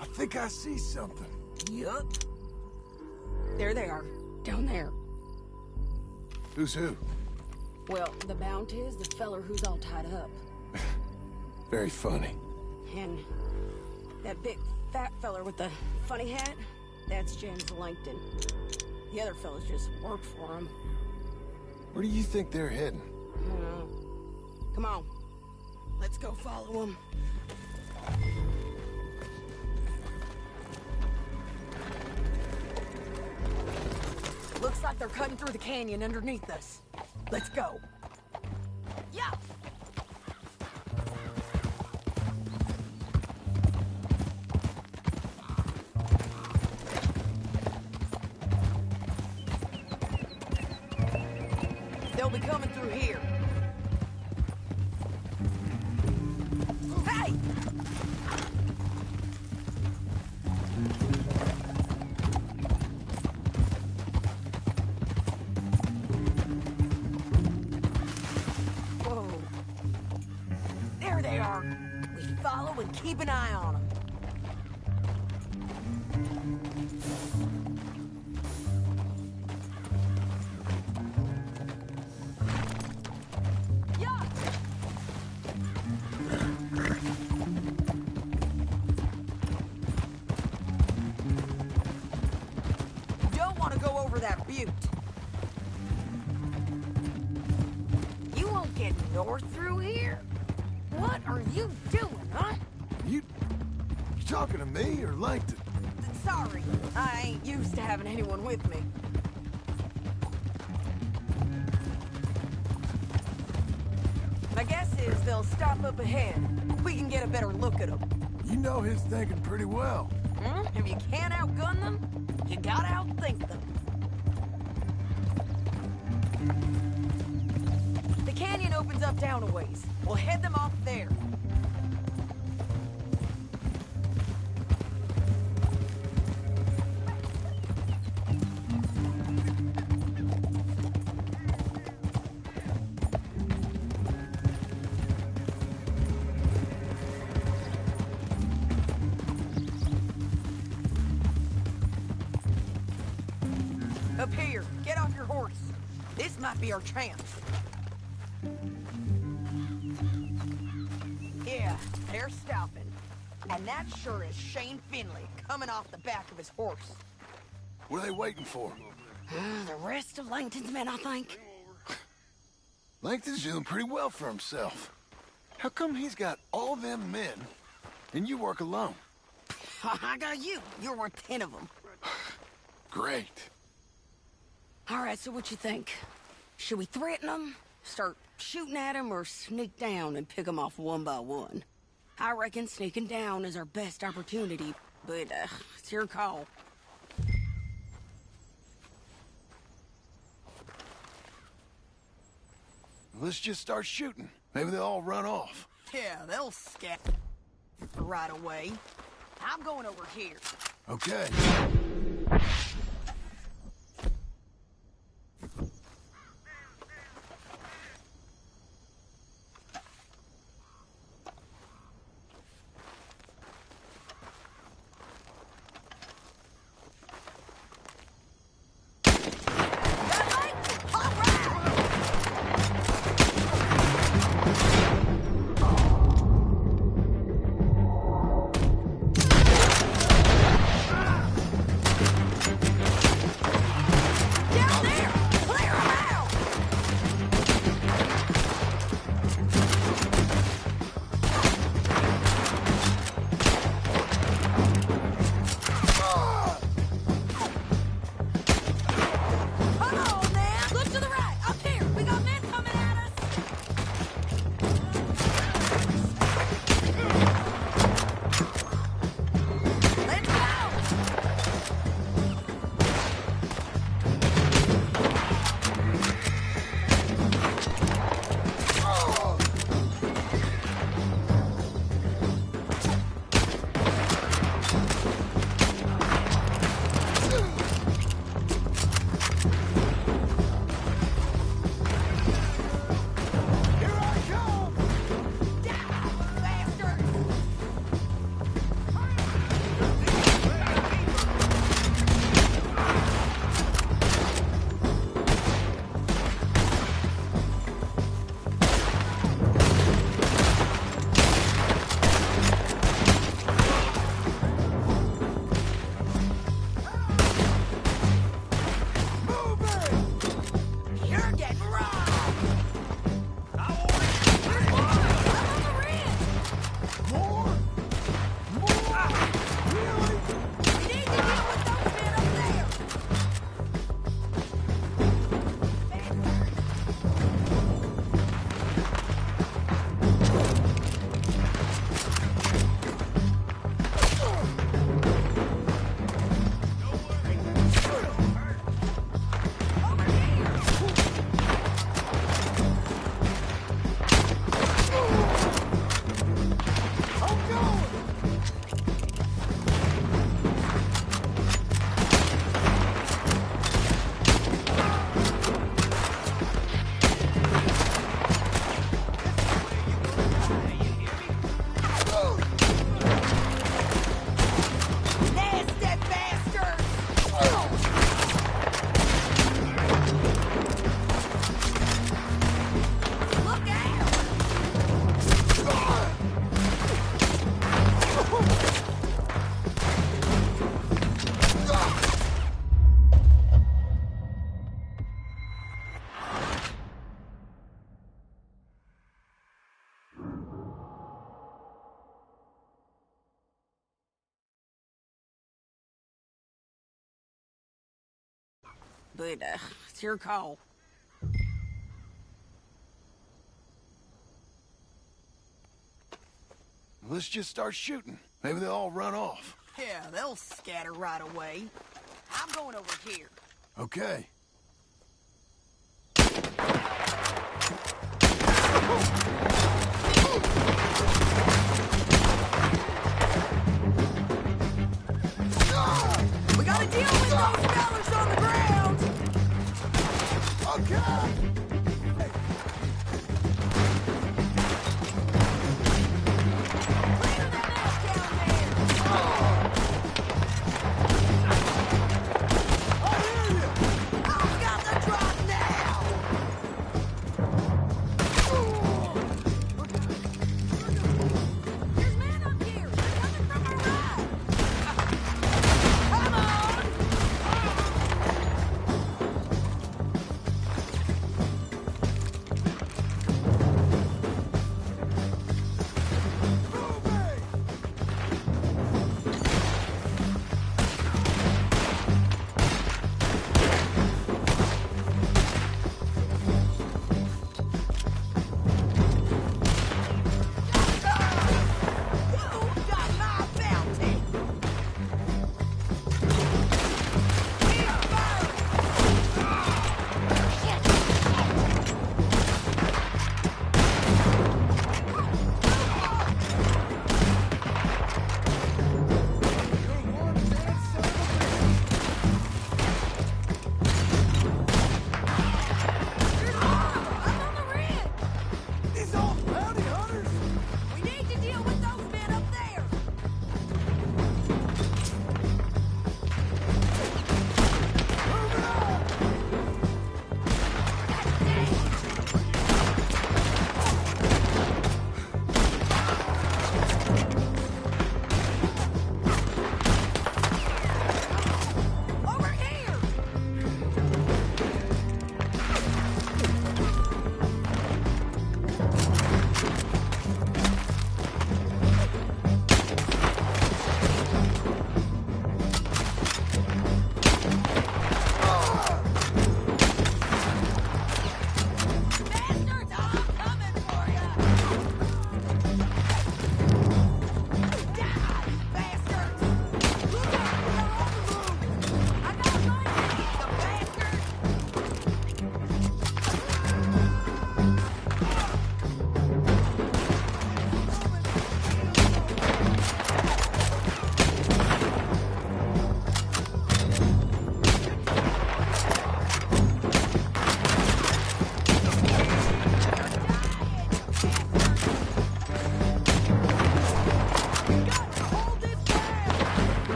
I think I see something. Yup. There they are, down there. Who's who? Well, the bounty is the feller who's all tied up. Very funny. And that big fat feller with the funny hat, that's James Langton. The other fellas just work for him. Where do you think they're heading? Come on. Let's go follow them. Looks like they're cutting through the canyon underneath us. Let's go. Yeah! They'll be coming through here. Hey! Whoa. There they are. We follow and keep an eye on them. That butte. You won't get north through here? What are you doing, huh? You talking to me or Langton? Sorry, I ain't used to having anyone with me. My guess is they'll stop up ahead. We can get a better look at them. You know his thinking pretty well. If you can't outgun them, you gotta outthink them. The canyon opens up down a ways. We'll head them off there. Up here, get off your horse. This might be our chance. Yeah, they're stopping. And that sure is Shane Finley coming off the back of his horse. What are they waiting for? The rest of Langton's men, I think. Langton's doing pretty well for himself. How come he's got all them men and you work alone? I got you. You're worth 10 of them. Great. All right, so what you think? Should we threaten them, start shooting at them, or sneak down and pick them off one by one? I reckon sneaking down is our best opportunity, but it's your call. Let's just start shooting. Maybe they'll all run off. Yeah, they'll scatter right away. I'm going over here. Okay. But it's your call. Let's just start shooting. Maybe they'll all run off. Yeah, they'll scatter right away. I'm going over here. Okay. We gotta deal with those fellas on the ground! Okay!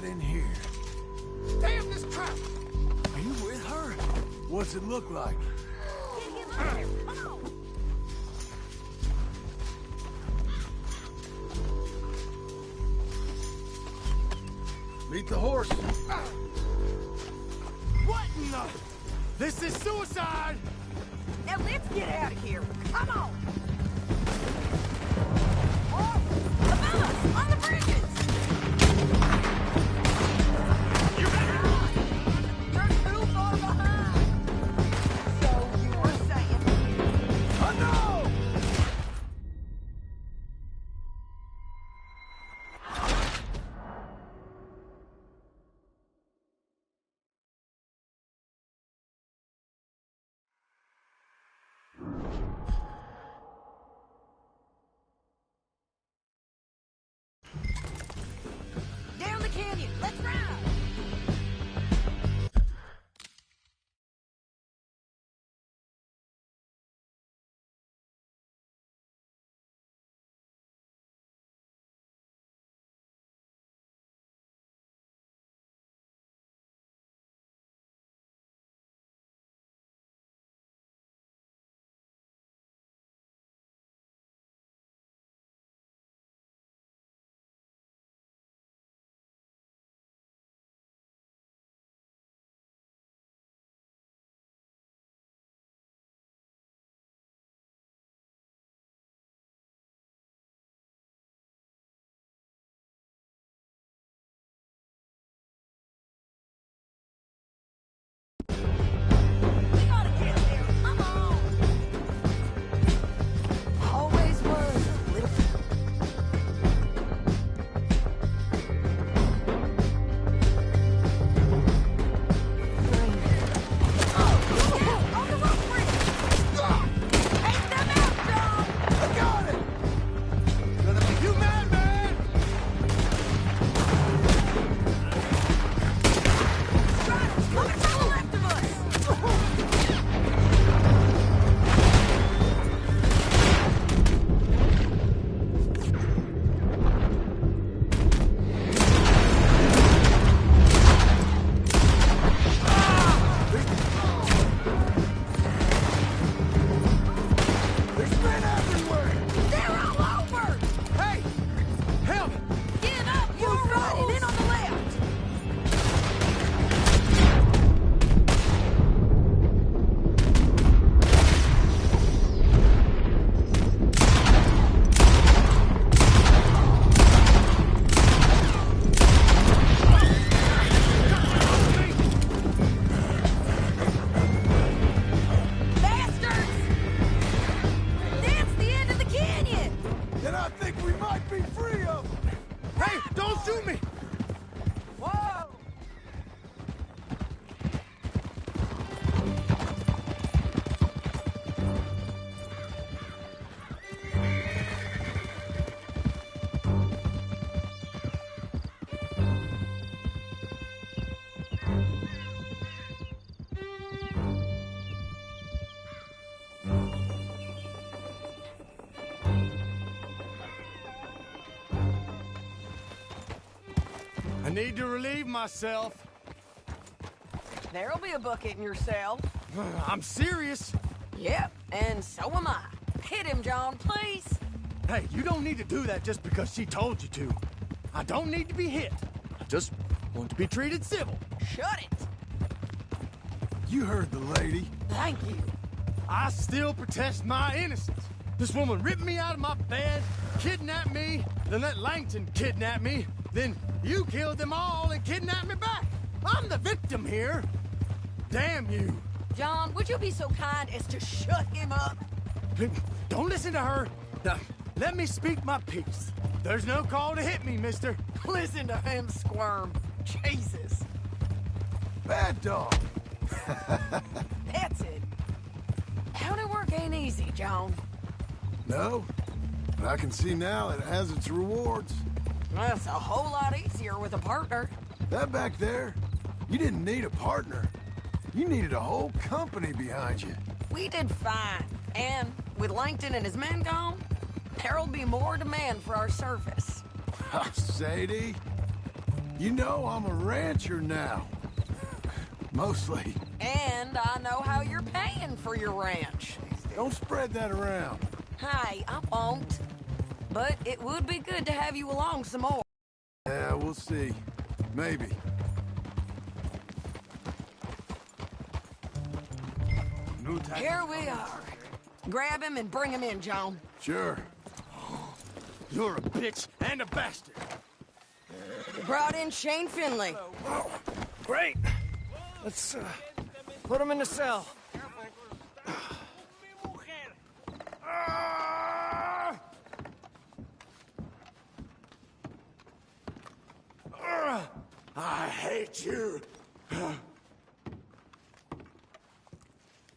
In here. Damn this trap! Are you with her? What's it look like? Meet the horse. What in the? This is suicide! Now let's get out of here. Come on. On the bridges! I need to relieve myself. There'll be a bucket in your cell. I'm serious. Yep, and so am I. Hit him, John, please. Hey, you don't need to do that just because she told you to. I don't need to be hit. I just want to be treated civil. Shut it. You heard the lady. Thank you. I still protest my innocence. This woman ripped me out of my bed, kidnapped me, then let Langton kidnap me, then you killed them all and kidnapped me back. I'm the victim here. Damn you. John, would you be so kind as to shut him up? Don't listen to her. Now, let me speak my piece. There's no call to hit me, mister. Listen to him squirm. Jesus. Bad dog. That's it. County work ain't easy, John. No, but I can see now it has its rewards. That's a whole lot easier with a partner. That back there, you didn't need a partner. You needed a whole company behind you. We did fine. And with Langton and his men gone, there'll be more demand for our service. Sadie, you know I'm a rancher now. Mostly. And I know how you're paying for your ranch. Don't spread that around. Hey, I won't. But it would be good to have you along some more. Yeah, we'll see. Maybe. Here we are. Grab him and bring him in, John. Sure. You're a bitch and a bastard. You brought in Shane Finley. Oh, great. Let's put him in the cell. I hate you.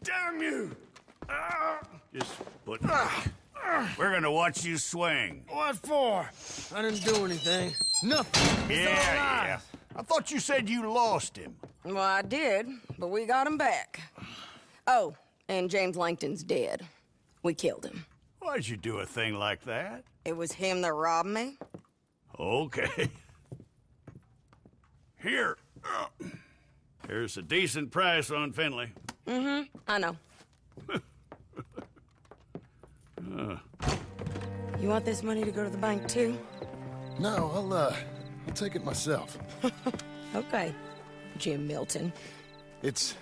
Damn you. Just put. We're gonna watch you swing. What for? I didn't do anything. Nothing. It's all Yeah. lies. I thought you said you lost him. Well, I did, but we got him back. Oh, and James Langton's dead. We killed him. Why'd you do a thing like that? It was him that robbed me. Okay. Here. Here's a decent price on Finley. Mm-hmm, I know. You want this money to go to the bank, too? No, I'll take it myself. Okay, Jim Milton. It's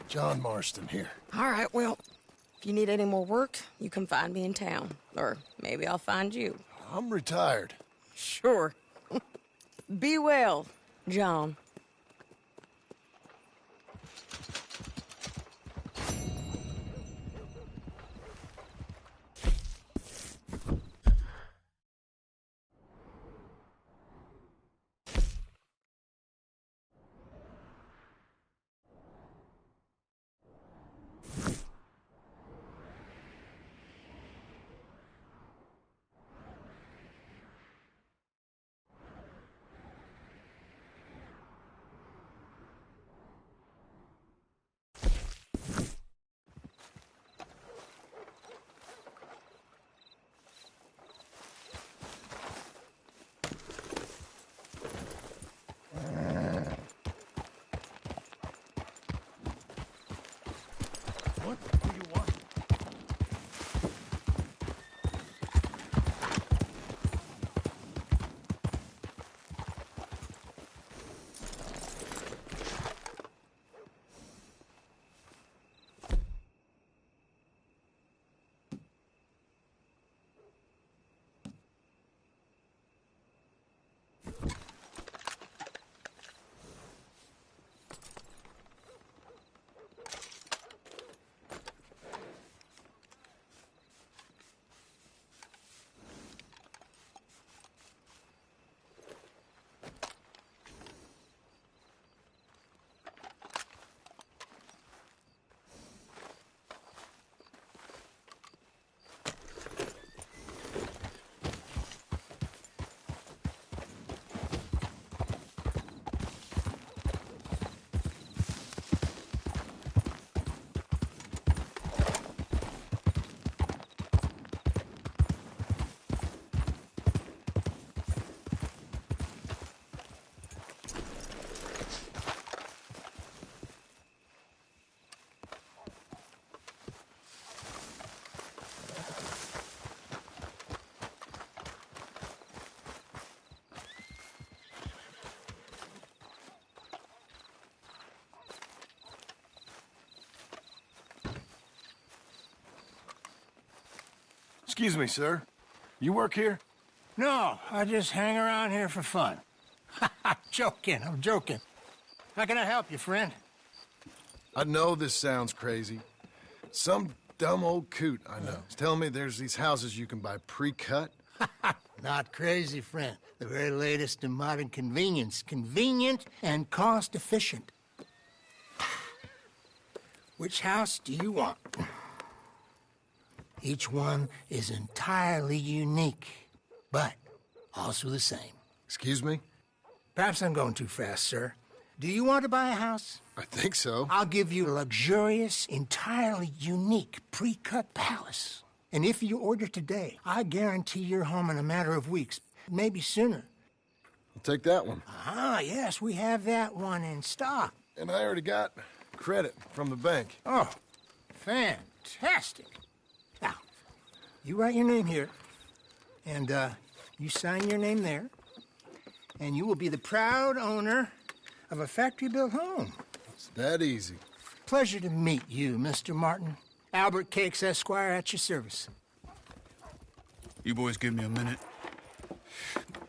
John Marston here. All right, well, if you need any more work, you can find me in town. Or maybe I'll find you. I'm retired. Sure. Be well, John. What do you want? Excuse me, sir. You work here? No, I just hang around here for fun. I'm joking. How can I help you, friend? I know this sounds crazy. Some dumb old coot I know is telling me there's these houses you can buy pre-cut. Not crazy, friend. The very latest in modern convenience. Convenient and cost-efficient. Which house do you want? Each one is entirely unique, but also the same. Excuse me? Perhaps I'm going too fast, sir. Do you want to buy a house? I think so. I'll give you a luxurious, entirely unique pre-cut palace. And if you order today, I guarantee you're home in a matter of weeks, maybe sooner. I'll take that one. Ah, yes, we have that one in stock. And I already got credit from the bank. Oh, fantastic. Now, you write your name here, and you sign your name there, and you will be the proud owner of a factory-built home. It's that easy. Pleasure to meet you, Mr. Martin. Albert Cakes, Esquire, at your service. You boys give me a minute.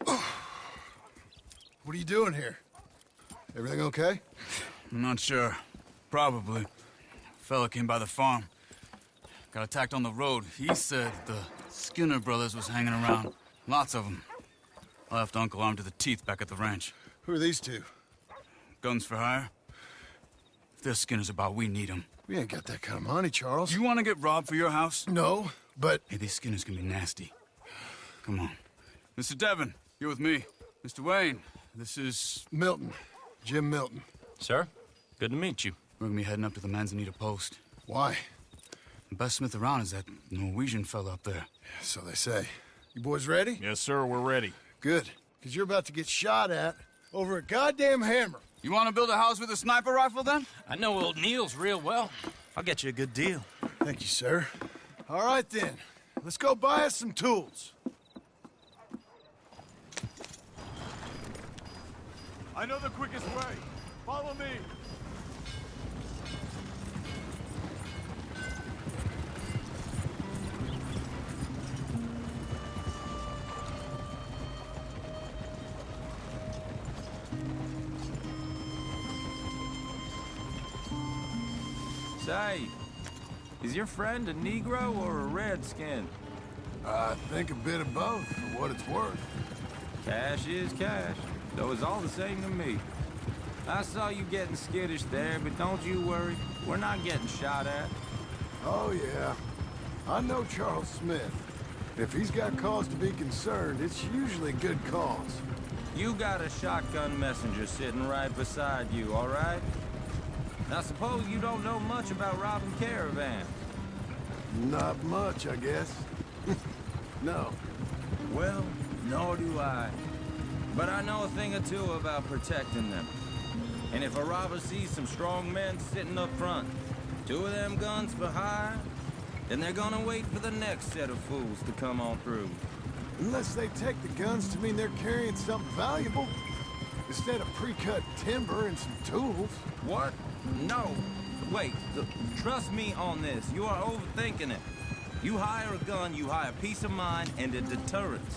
What are you doing here? Everything okay? I'm not sure. Probably. Fella came by the farm. Got attacked on the road. He said the Skinner brothers was hanging around. Lots of them. I left Uncle armed to the teeth back at the ranch. Who are these two? Guns for hire. If they're Skinner's about, we need them. We ain't got that kind of money, Charles. You want to get robbed for your house? No, but... Hey, these Skinners can be nasty. Come on. Mr. Devon, you're with me. Mr. Wayne, this is... Milton. Jim Milton. Sir, good to meet you. We're gonna be heading up to the Manzanita post. Why? The best smith around is that Norwegian fella up there. Yeah, so they say. You boys ready? Yes, sir, we're ready. Good, because you're about to get shot at over a goddamn hammer. You want to build a house with a sniper rifle, then? I know old Neil's real well. I'll get you a good deal. Thank you, sir. All right, then. Let's go buy us some tools. I know the quickest way. Follow me. Say, is your friend a Negro or a Redskin? I think a bit of both, for what it's worth. Cash is cash, though it's all the same to me. I saw you getting skittish there, but don't you worry. We're not getting shot at. Oh, yeah. I know Charles Smith. If he's got cause to be concerned, it's usually good cause. You got a shotgun messenger sitting right beside you, all right? Now, suppose you don't know much about robbing caravans. Not much, I guess. No. Well, nor do I. But I know a thing or two about protecting them. And if a robber sees some strong men sitting up front, 2 of them guns for hire, then they're gonna wait for the next set of fools to come on through. Unless they take the guns to mean they're carrying something valuable. Instead of pre-cut timber and some tools. What? No. Wait, look, trust me on this. You are overthinking it. You hire a gun, you hire peace of mind and a deterrent.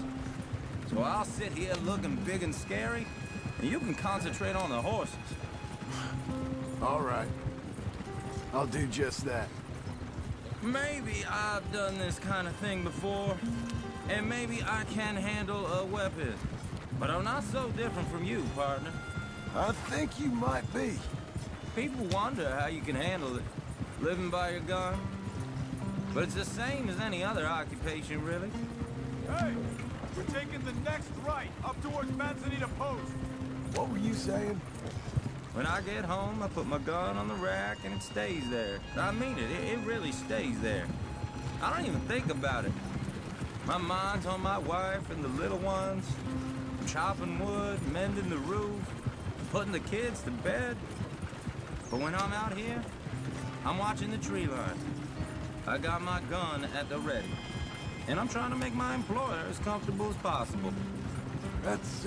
So I'll sit here looking big and scary, and you can concentrate on the horses. All right. I'll do just that. Maybe I've done this kind of thing before, and maybe I can handle a weapon. But I'm not so different from you, partner. I think you might be. People wonder how you can handle it, living by your gun. But it's the same as any other occupation, really. Hey, we're taking the next right, up towards Manzanita Post. What were you saying? When I get home, I put my gun on the rack and it stays there. I mean it, it really stays there. I don't even think about it. My mind's on my wife and the little ones, chopping wood, mending the roof, putting the kids to bed. But when I'm out here, I'm watching the tree line. I got my gun at the ready. And I'm trying to make my employer as comfortable as possible. That's,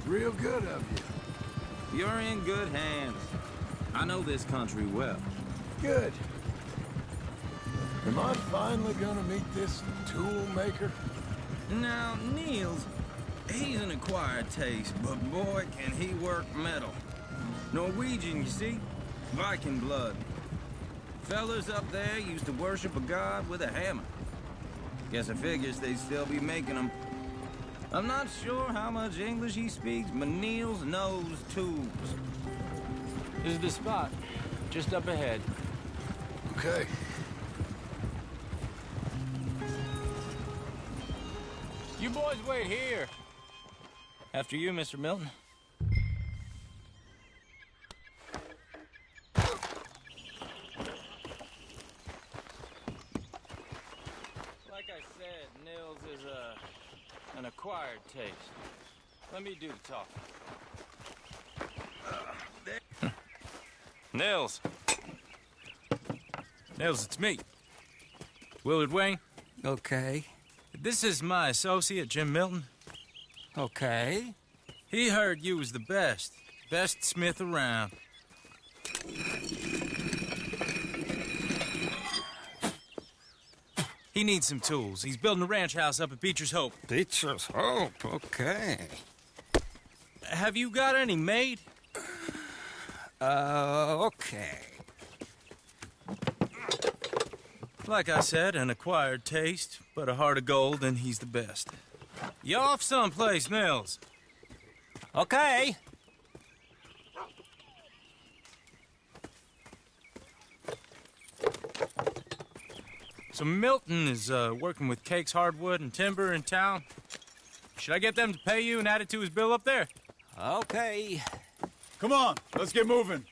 real good of you. You're in good hands. I know this country well. Good. Am I finally gonna meet this tool maker? Now, Niels, he's an acquired taste, but boy, can he work metal. Norwegian, you see? Viking blood. Fellas up there used to worship a god with a hammer. Guess I figures they'd still be making them. I'm not sure how much English he speaks, but Niels knows tools. This is the spot. Just up ahead. Okay. You boys wait here. After you, Mr. Milton. Like I said, Niels is an acquired taste. Let me do the talking. Nils. Nils, it's me. Willard Wayne. Okay. This is my associate, Jim Milton. Okay. He heard you was the best. Best smith around. He needs some tools. He's building a ranch house up at Beecher's Hope. Beecher's Hope, okay. Have you got any made? Okay. Like I said, an acquired taste, but a heart of gold, and he's the best. You off someplace, Nils? Okay. So Milton is working with Cake's Hardwood and Timber in town. Should I get them to pay you and add it to his bill up there? Okay. Come on, let's get moving.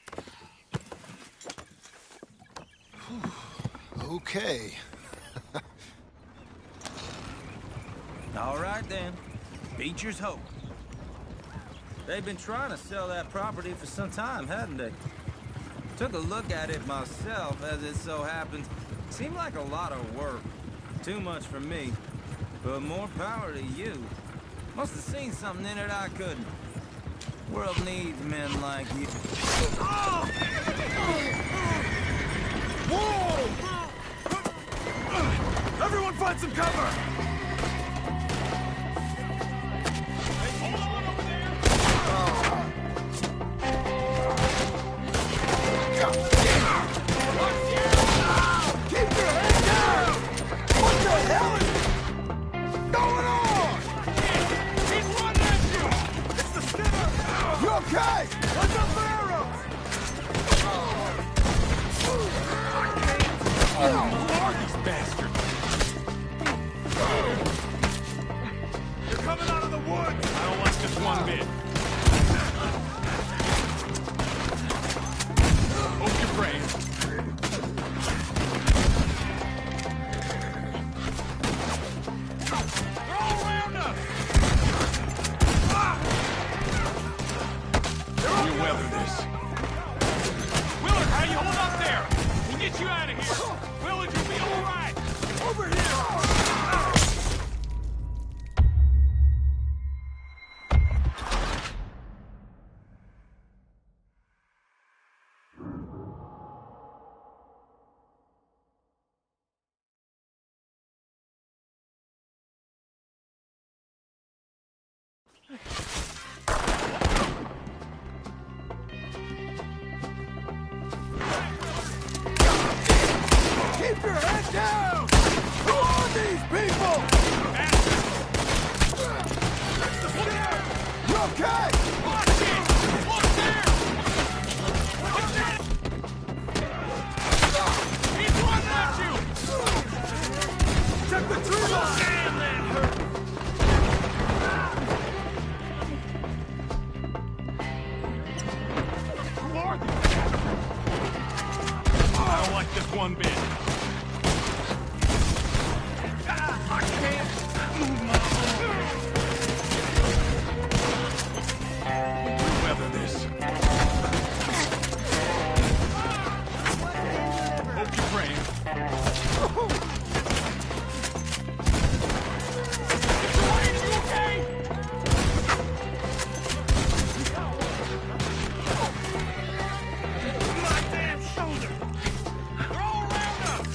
Okay. All right, then. Beecher's Hope. They've been trying to sell that property for some time, hadn't they? Took a look at it myself, as it so happens. Seemed like a lot of work. Too much for me. But more power to you. Must have seen something in it I couldn't. World needs men like you. Whoa! Everyone find some cover! Okay! What's up for arrows? Who are these bastards? They're coming out of the woods! I don't like this one bit. Hope you're brave. They're all around us! We'll weather this. Willard, how you hold up there? We'll get you out of here. Willard, you'll be all right. Over here. Keep your head down! Who are these people? You okay? Watch it! Look there! He's running at you! Check the trees off! Damn, that hurt! Who are they? I don't like this one bit. I can't move my arm. We'll weather this. Hope you're praying. Ryan, you okay? My damn shoulder! They're all around us!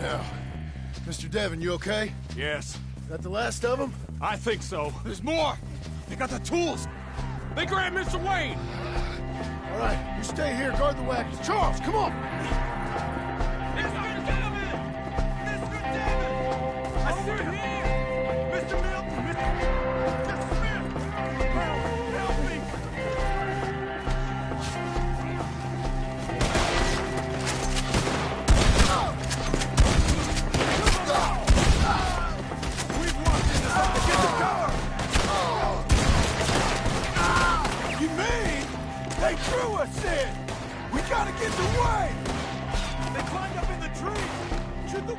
Now, Mr. Devon, you okay? Yes. That the last of them? I think so. There's more! They got the tools! They grabbed Mr. Wayne! All right, you stay here, guard the wagons. Charles, come on! Mr. Devon! Mr. Devon! I see him! Mr. Milton! Mr. Smith! Help me! We've walked into something! Get the car! You mean they threw us in? We gotta get away! They climbed up in the trees! Should the...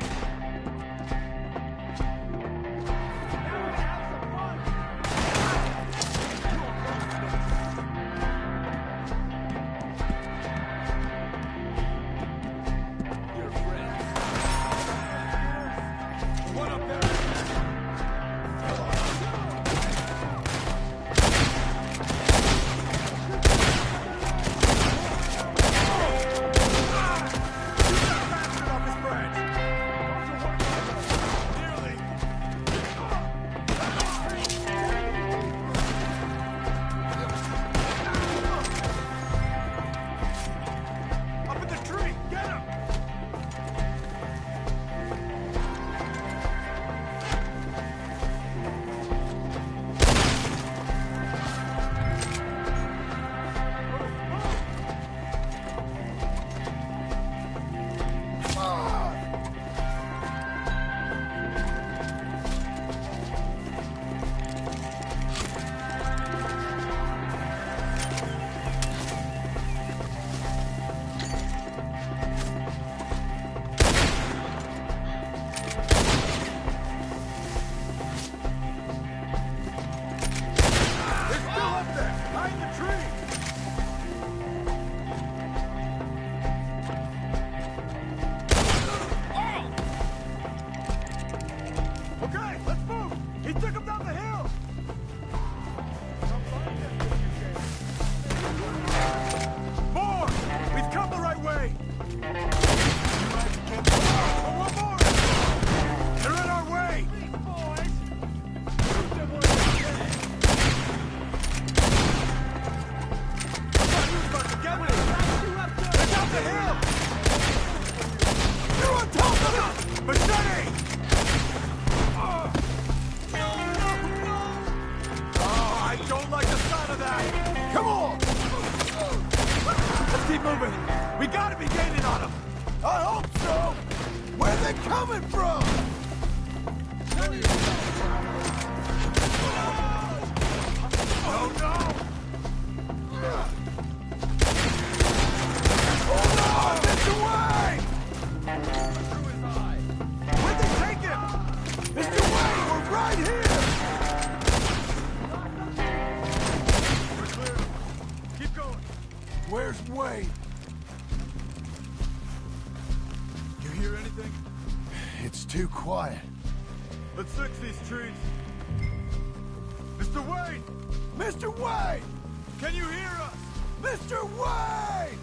Too quiet. Let's fix these trees. Mr. Wayne! Mr. Wayne! Can you hear us? Mr. Wayne!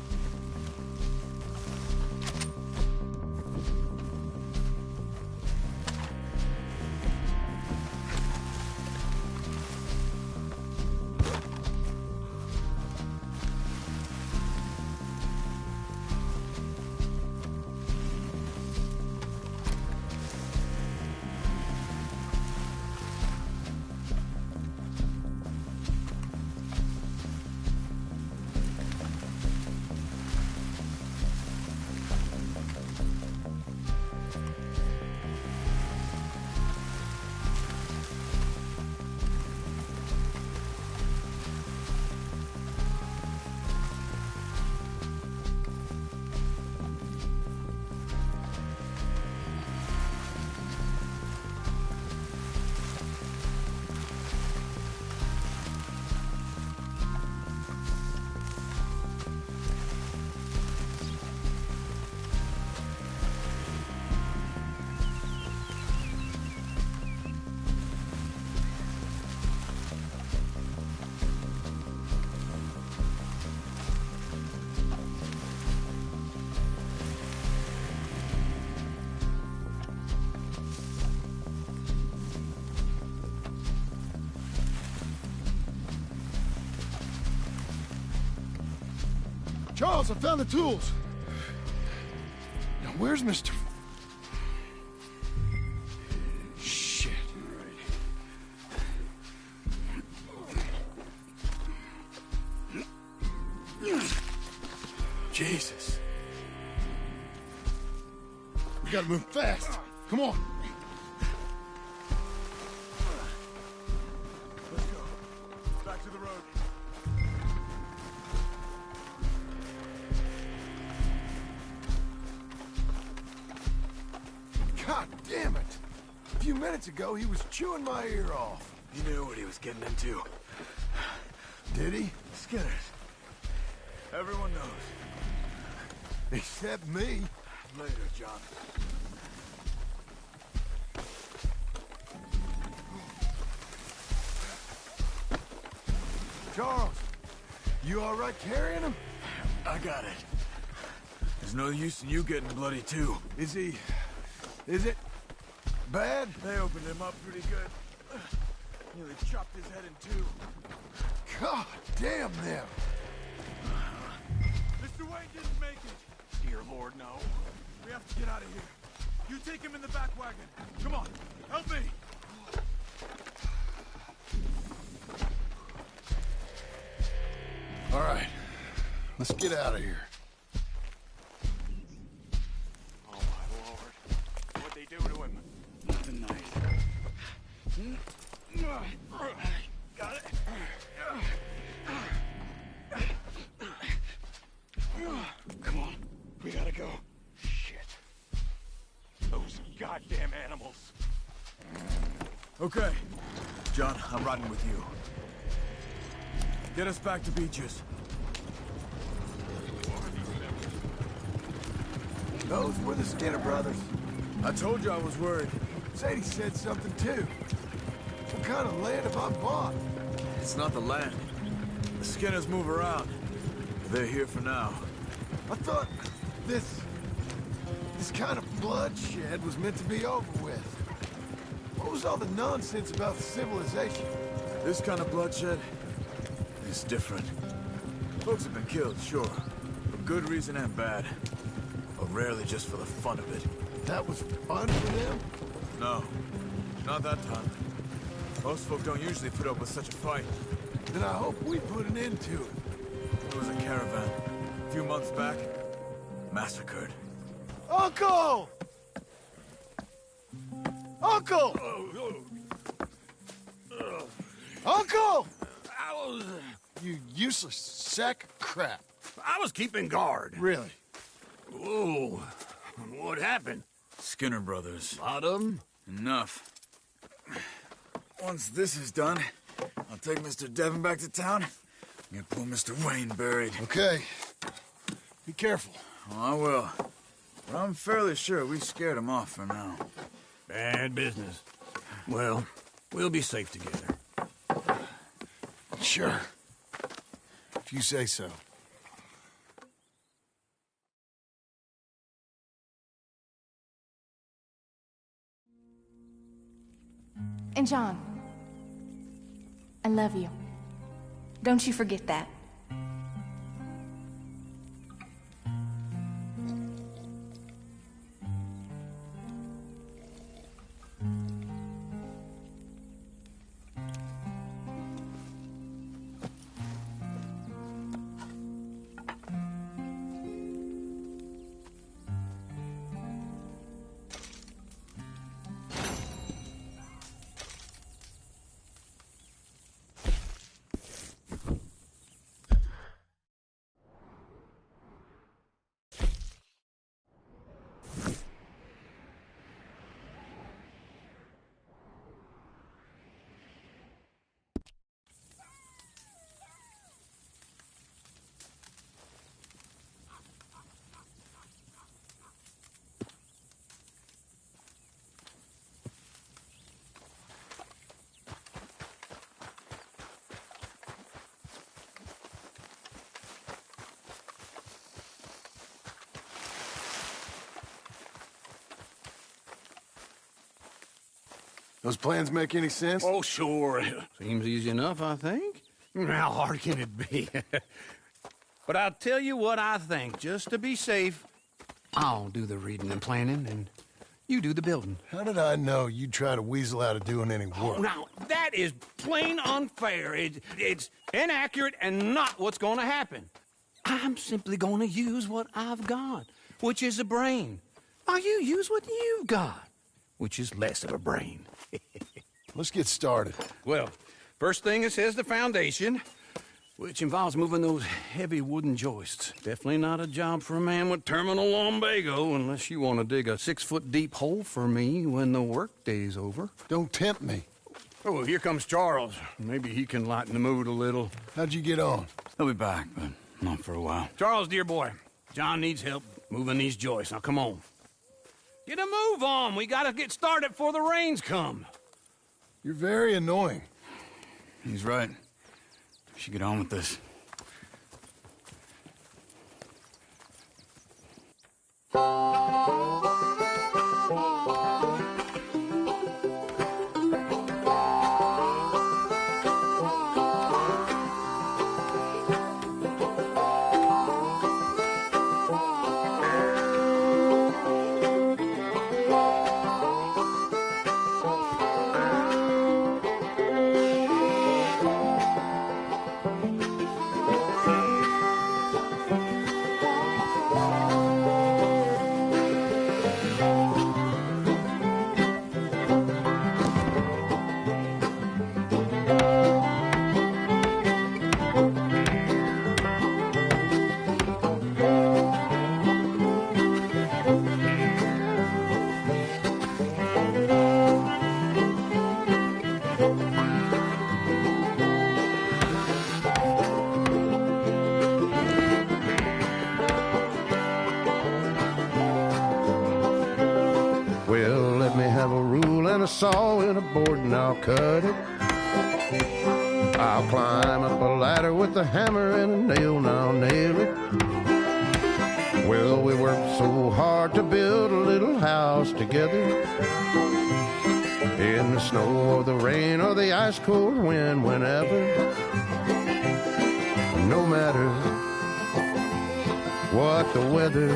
Charles, I found the tools. Now, where's Mr. Shit. Jesus. We gotta move fast. Come on. Let's go. Back to the road. God damn it! A few minutes ago, he was chewing my ear off. He knew what he was getting into. Did he? Skinners. Everyone knows. Except me. Later, John. Charles, you all right carrying him? I got it. There's no use in you getting bloody, too. Is it bad? They opened him up pretty good. Nearly chopped his head in two. God damn them. Mr. Wayne didn't make it. Dear Lord, no. We have to get out of here. You take him in the back wagon. Come on, help me. All right, let's get out of here. Oh, my Lord. What'd they do to him? Tonight. Got it. Come on, we gotta go. Shit. Those goddamn animals. Okay. John, I'm riding with you. Get us back to Beaches. Those were the Skinner brothers. I told you I was worried. Sadie said something too. What kind of land have I bought? It's not the land. The Skinners move around. They're here for now. I thought this kind of bloodshed was meant to be over with. What was all the nonsense about civilization? This kind of bloodshed is different. Folks have been killed, sure. For good reason and bad. But rarely just for the fun of it. That was fun for them? No. Not that time. Most folk don't usually put up with such a fight. Then I hope we put an end to it. There was a caravan. A few months back. Massacred. Uncle! Uncle! Uncle! You useless sack of crap. I was keeping guard. Really? Whoa. What happened? Skinner brothers. Lot of them? Enough. Once this is done, I'll take Mr. Devon back to town and get poor Mr. Wayne buried. Okay. Be careful. Oh, I will. But I'm fairly sure we scared him off for now. Bad business. Well, we'll be safe together. Sure. If you say so. And John, I love you. Don't you forget that. Those plans make any sense? Oh, sure. Seems easy enough, I think. How hard can it be? But I'll tell you what I think, just to be safe. I'll do the reading and planning, and you do the building. How did I know you'd try to weasel out of doing any Oh, work? now, that is plain unfair. It's inaccurate and not what's going to happen. I'm simply going to use what I've got, which is a brain. Now, you use what you've got, which is less of a brain. Let's get started. Well, first thing it says the foundation, which involves moving those heavy wooden joists. Definitely not a job for a man with terminal lumbago, unless you want to dig a 6-foot deep hole for me when the workday's over. Don't tempt me. Oh, here comes Charles. Maybe he can lighten the mood a little. How'd you get on? He'll be back, but not for a while. Charles, dear boy, John needs help moving these joists. Now, come on. Get a move on. We gotta get started before the rains come. You're very annoying. He's right. We should get on with this. Well, let me have a rule and a saw and a board and I'll cut it. I'll climb up a ladder with a hammer and a nail and I'll nail it. Well, we worked so hard to build a little house together. In the snow or the rain or the ice cold wind, whenever. No matter what the weather,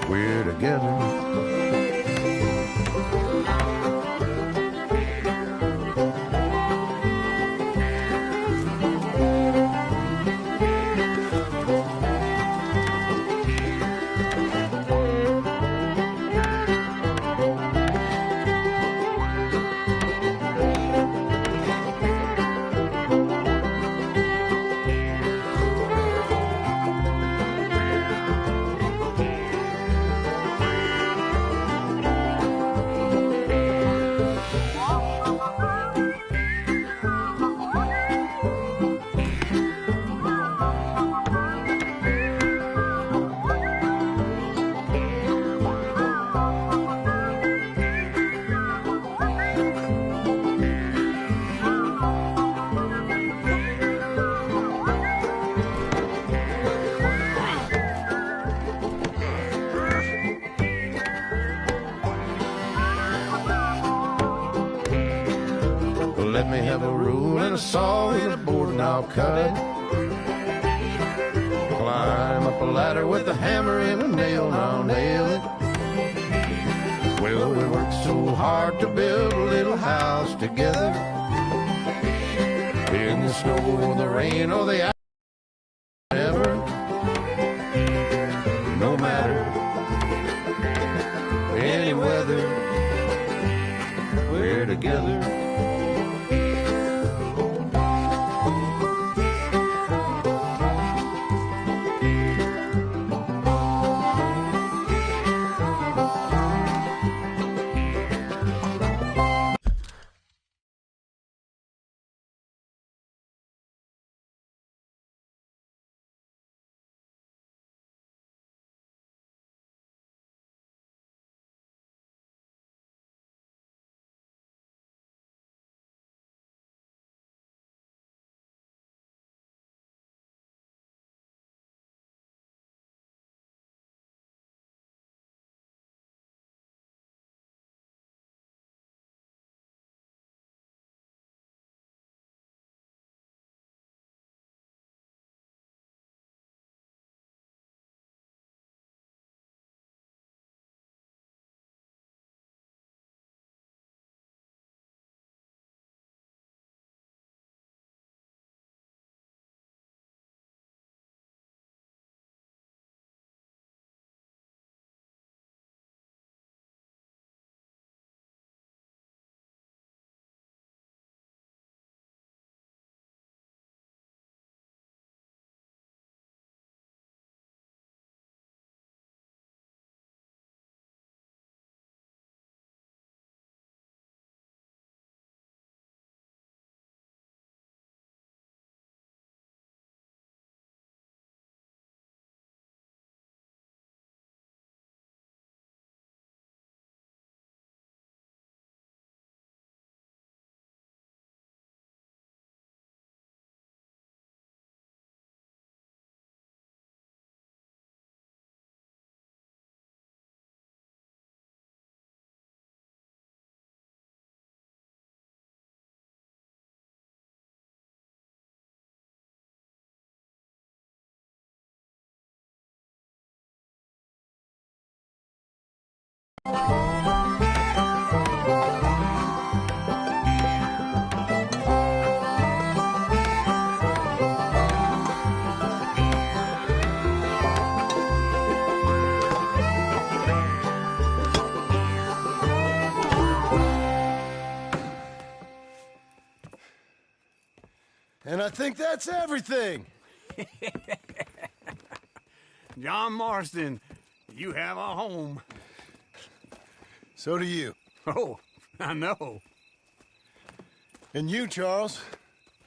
we're together. Let me have a rule and a saw and a board and I'll cut it. Climb up a ladder with a hammer and a nail and I'll nail it. Well, we worked so hard to build a little house together. In the snow or the rain or the ice, never. No matter any weather, we're together. And I think that's everything. John Marston, you have a home. So do you. Oh, I know. And you, Charles,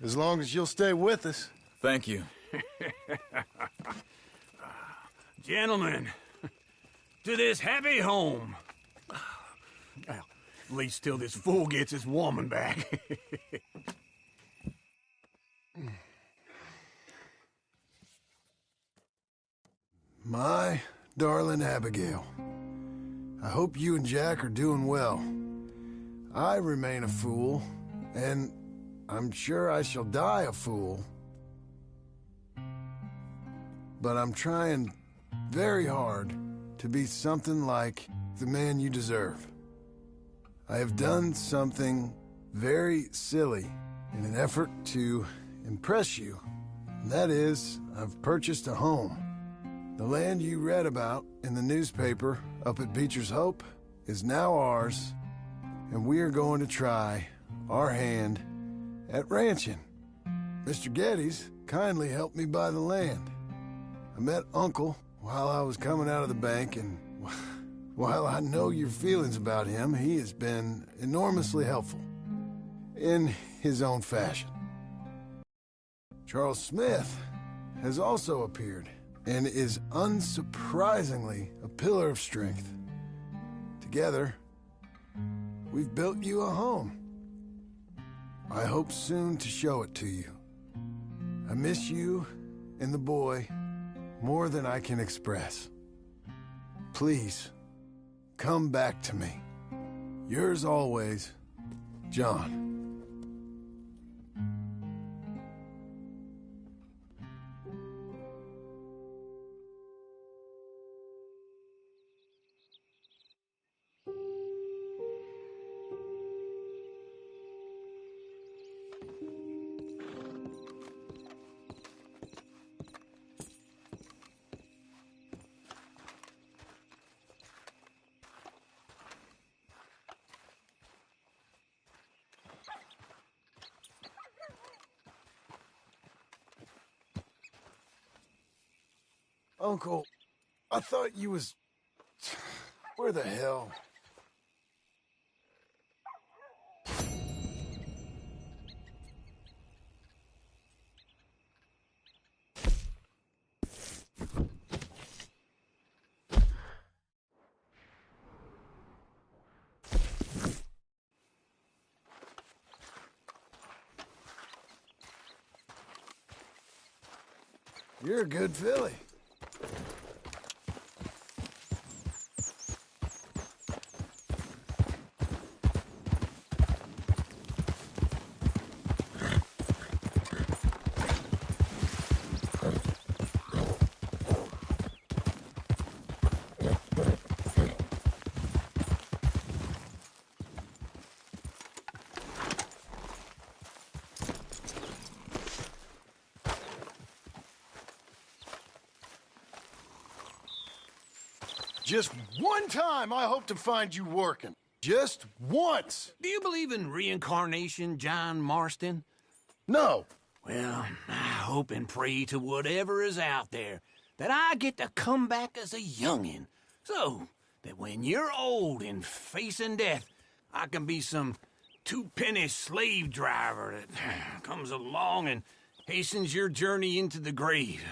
as long as you'll stay with us. Thank you. Gentlemen, to this happy home. Well, at least till this fool gets his woman back. My darling Abigail, I hope you and Jack are doing well. I remain a fool, and I'm sure I shall die a fool. But I'm trying very hard to be something like the man you deserve. I have done something very silly in an effort to impress you. And that is, I've purchased a home. The land you read about in the newspaper up at Beecher's Hope is now ours, and we are going to try our hand at ranching. Mr. Geddes kindly helped me buy the land. I met Uncle while I was coming out of the bank, and while I know your feelings about him, he has been enormously helpful in his own fashion. Charles Smith has also appeared and is unsurprisingly a pillar of strength. Together, we've built you a home. I hope soon to show it to you. I miss you and the boy more than I can express. Please, come back to me. Yours always, John. Uncle, I thought you was... Where the hell? You're a good filly. Just one time I hope to find you working. Just once. Do you believe in reincarnation, John Marston? No. Well, I hope and pray to whatever is out there that I get to come back as a youngin', so that when you're old and facing death, I can be some two-penny slave driver that comes along and hastens your journey into the grave.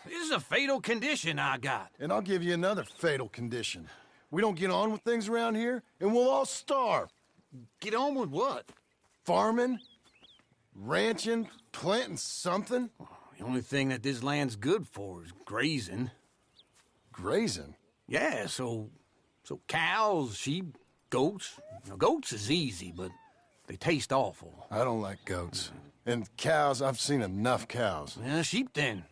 This is a fatal condition I got. And I'll give you another fatal condition. We don't get on with things around here, and we'll all starve. Get on with what? Farming, ranching, planting something. The only thing that this land's good for is grazing. Grazing? Yeah, so cows, sheep, goats. Now, goats is easy, but they taste awful. I don't like goats. And cows, I've seen enough cows. Yeah, sheep then.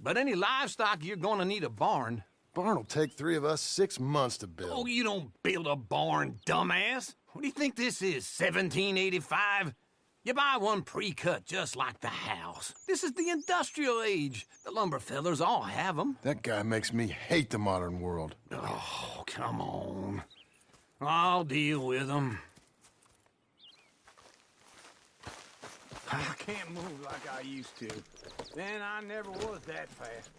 But any livestock, you're gonna need a barn. Barn will take 3 of us 6 months to build. Oh, you don't build a barn, dumbass. What do you think this is, 1785? You buy one pre-cut just like the house. This is the industrial age. The lumber fellers all have them. That guy makes me hate the modern world. Oh, come on. I'll deal with them. I can't move like I used to. Man, I never was that fast.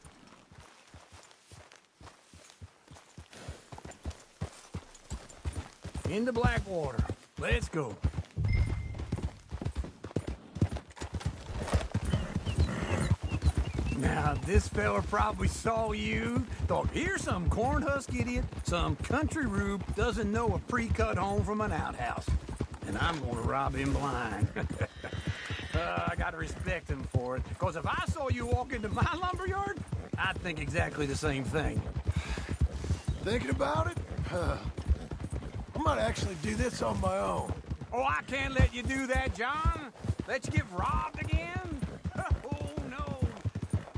Into Blackwater. Let's go. Now, this fella probably saw you, thought, here's some cornhusk idiot, some country rube doesn't know a pre-cut home from an outhouse. And I'm gonna rob him blind. I gotta respect him for it, because if I saw you walk into my lumberyard, I'd think exactly the same thing. Thinking about it? I might actually do this on my own. Oh, I can't let you do that, John. Let you get robbed again? Oh, no.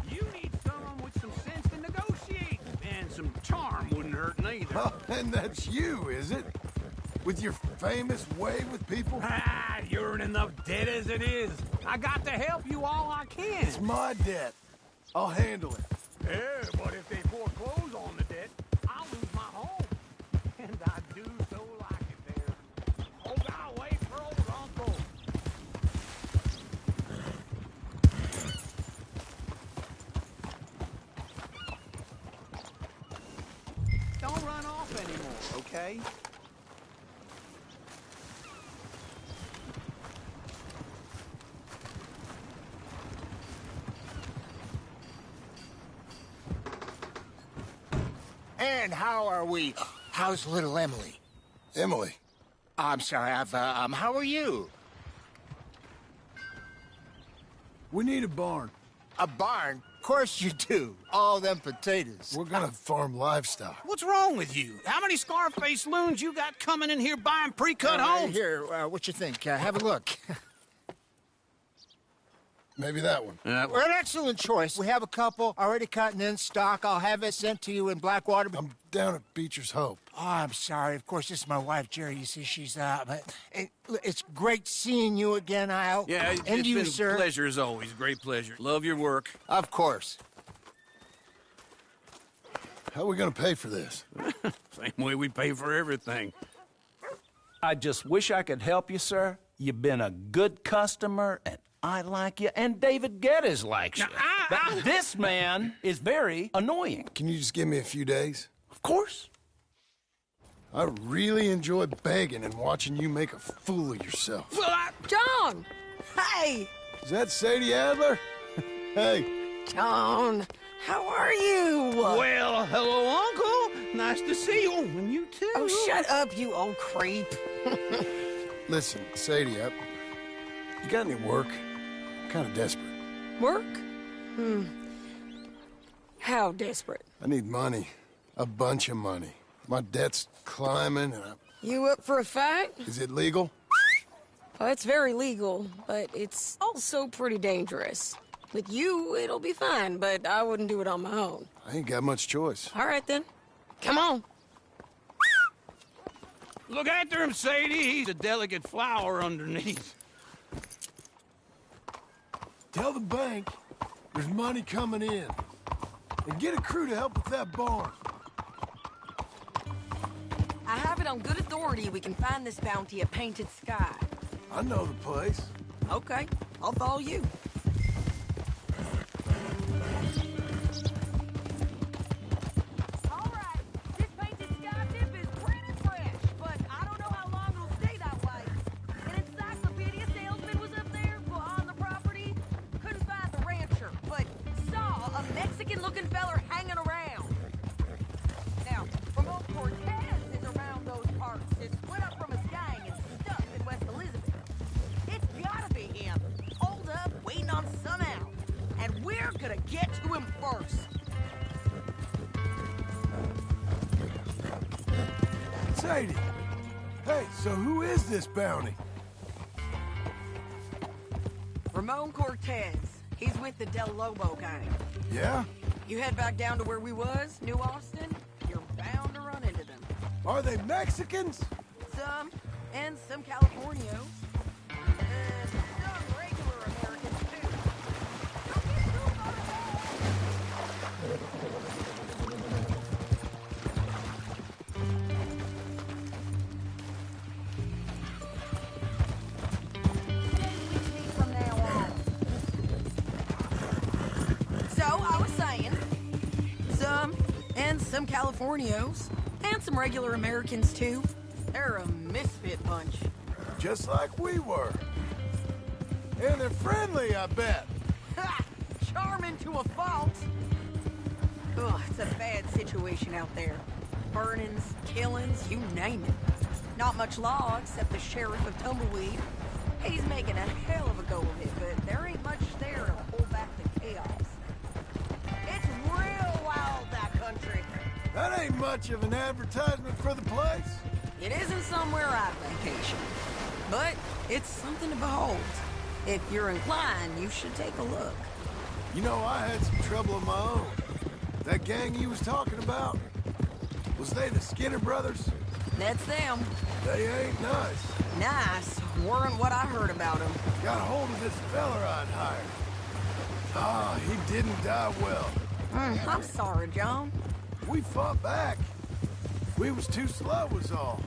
You need someone with some sense to negotiate. And some charm wouldn't hurt neither. Oh, and that's you, is it? With your famous way with people? Ah, you're in enough debt as it is. I got to help you all I can. It's my debt. I'll handle it. Yeah, but if they foreclose on the debt, I'll lose my home. And I do so like it there. Oh, God, wait for old Uncle. Don't run off anymore, okay? And how are we? How's little Emily? Emily? I'm sorry, how are you? We need a barn. A barn? Of course you do. All them potatoes. We're gonna farm livestock. What's wrong with you? How many Scarface loons you got coming in here buying pre-cut homes? Here, what you think? Have a look. Maybe that one. Well, an excellent choice. We have a couple already cut and in stock. I'll have it sent to you in Blackwater. I'm down at Beecher's Hope. Oh, I'm sorry. Of course, this is my wife, Jerry. You see, she's but it's great seeing you again, Al. Yeah, and it's you, been sir. a pleasure as always. Great pleasure. Love your work. Of course. How are we gonna pay for this? Same way we pay for everything. I just wish I could help you, sir. You've been a good customer, and I like you, and David Geddes likes you. But this man is very annoying. Can you just give me a few days? Of course. I really enjoy begging and watching you make a fool of yourself. John! Hey! Is that Sadie Adler? Hey. John, how are you? Well, hello, Uncle. Nice to see you. And you too. Oh, shut up, you old creep. Listen, Sadie, you got any work? I'm kind of desperate. Work? How desperate? I need money. A bunch of money. My debt's climbing and You up for a fight? Is it legal? Well, it's very legal, but it's also pretty dangerous. With you, it'll be fine, but I wouldn't do it on my own. I ain't got much choice. All right, then. Come on. Look after him, Sadie. He's a delicate flower underneath. Tell the bank there's money coming in. And get a crew to help with that barn. I have it on good authority we can find this bounty at Painted Sky. I know the place. Okay, I'll follow you. Looking feller hanging around. Now, Ramon Cortez is around those parts. It's split up from his gang and stuck in West Elizabeth. It's gotta be him. Hold up, waiting on some out. And we're gonna get to him first. Sadie! Hey, so who is this bounty? Ramon Cortez. He's with the Del Lobo gang. Yeah? You head back down to where we was, New Austin, you're bound to run into them. Are they Mexicans? Some, and some Californios. And some regular Americans, too. Don't get too far from now on. And some Californios. And some regular Americans, too. They're a misfit bunch. Just like we were. And they're friendly, I bet. Ha! Charming to a fault. Ugh, it's a bad situation out there. Burnings, killings, you name it. Not much law except the sheriff of Tumbleweed. He's making a hell of a go of it, but there ain't much there to hold back the chaos. It's real wild, that country. That ain't much of an advertisement for the place. It isn't somewhere I'd vacation, but it's something to behold. If you're inclined, you should take a look. You know, I had some trouble of my own. That gang you was talking about, was they the Skinner brothers? That's them. They ain't nice. Nice weren't what I heard about them. Got hold of this fella I'd hired. Ah, he didn't die well. I'm sorry, John. We fought back. We was too slow was all.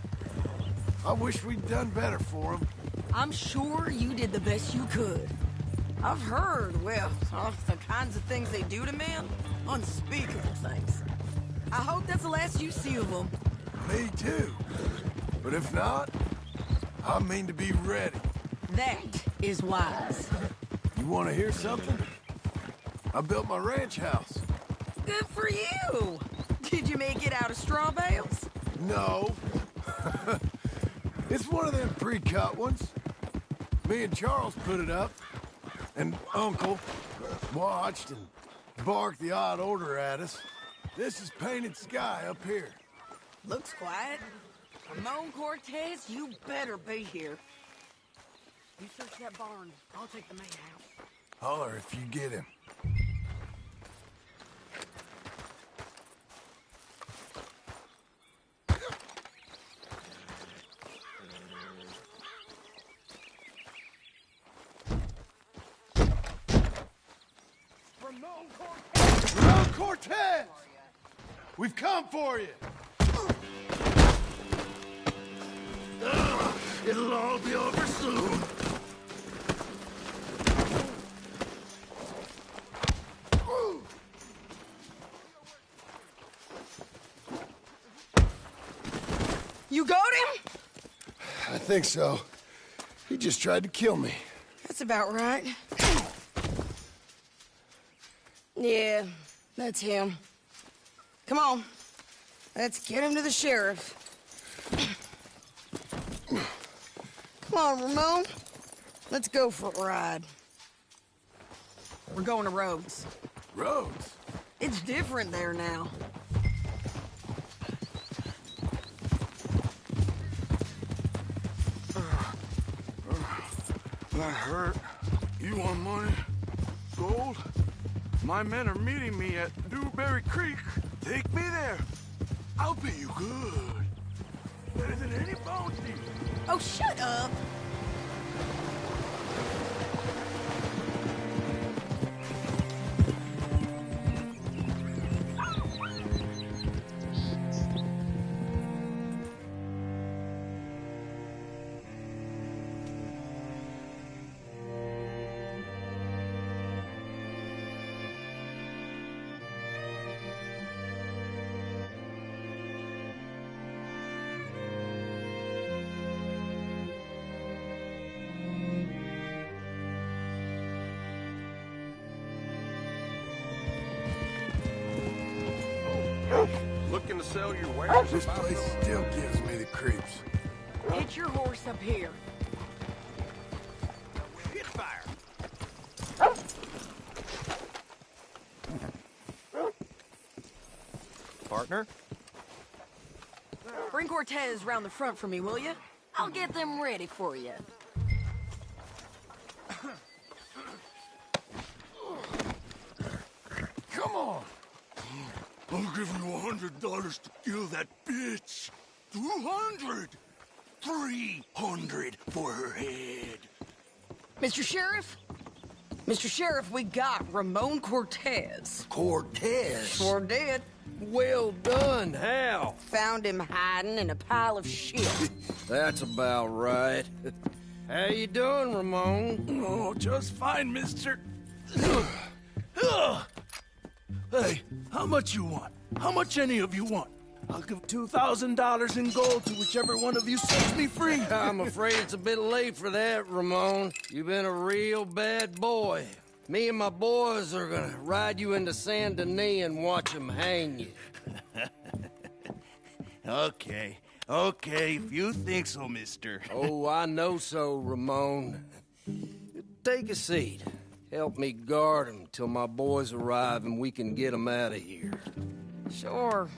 I wish we'd done better for him. I'm sure you did the best you could. I've heard, well, the kinds of things they do to men. Unspeakable things. I hope that's the last you see of them. Me too. But if not, I mean to be ready. That is wise. You want to hear something? I built my ranch house. Good for you. Did you make it out of straw bales? No. It's one of them pre-cut ones. Me and Charles put it up, and Uncle watched and barked the odd order at us. This is painted sky up here. Looks quiet. Ramon Cortez, you better be here. You search that barn. I'll take the main house. Holler if you get him. Ramon Cortez! We've come for you! It'll all be over soon. You got him? I think so. He just tried to kill me. That's about right. Yeah, that's him. Come on. Let's get him to the sheriff. Come on, Ramon. Let's go for a ride. We're going to Rhodes. Rhodes? It's different there now. That hurt. You want money? Gold? My men are meeting me at Dewberry Creek. Take me there. I'll pay you good. Better than any bounty. Oh, shut up. Looking to sell your wares? This place still gives me the creeps. Get your horse up here. Hit fire. Partner? Bring Cortez round the front for me, will you? I'll get them ready for you. Come on. I'll give you $100 to kill that bitch. 200. 300 for her head. Mr. Sheriff? Mr. Sheriff, we got Ramon Cortez. Cortez? Sure did. Well done. How? Found him hiding in a pile of shit. That's about right. How you doing, Ramon? Oh, just fine, mister. Hey, how much you want? How much any of you want? I'll give $2,000 in gold to whichever one of you sets me free. I'm afraid it's a bit late for that, Ramon. You've been a real bad boy. Me and my boys are gonna ride you into Saint Denis and watch them hang you. Okay, if you think so, mister. Oh, I know so, Ramon. Take a seat. Help me guard them till my boys arrive and we can get them out of here. Sure.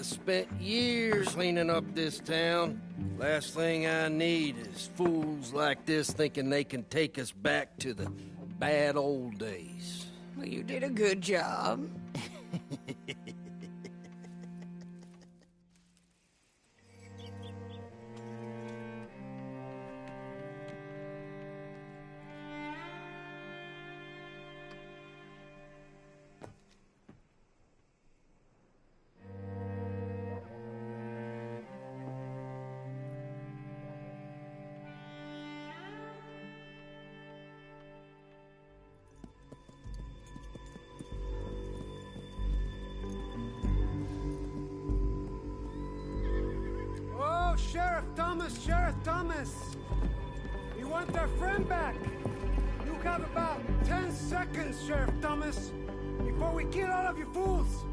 Spent years cleaning up this town. Last thing I need is fools like this thinking they can take us back to the bad old days. Well, you did a good job. Sheriff Thomas! We want our friend back! You have about 10 seconds, Sheriff Thomas, before we kill all of you fools!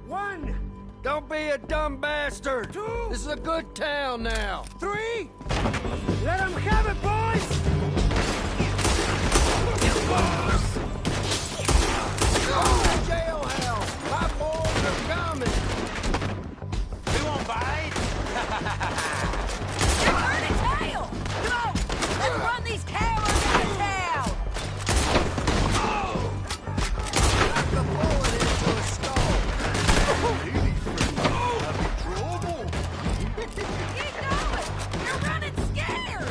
1! Don't be a dumb bastard! 2! This is a good town now! 3! Let them have it, boys! Oh, jailhouse! My boys are coming! We won't bite! Let's run these cowards out of town! Knock the bullet into a skull! Keep going! You're running scared!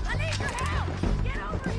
I need your help! Get over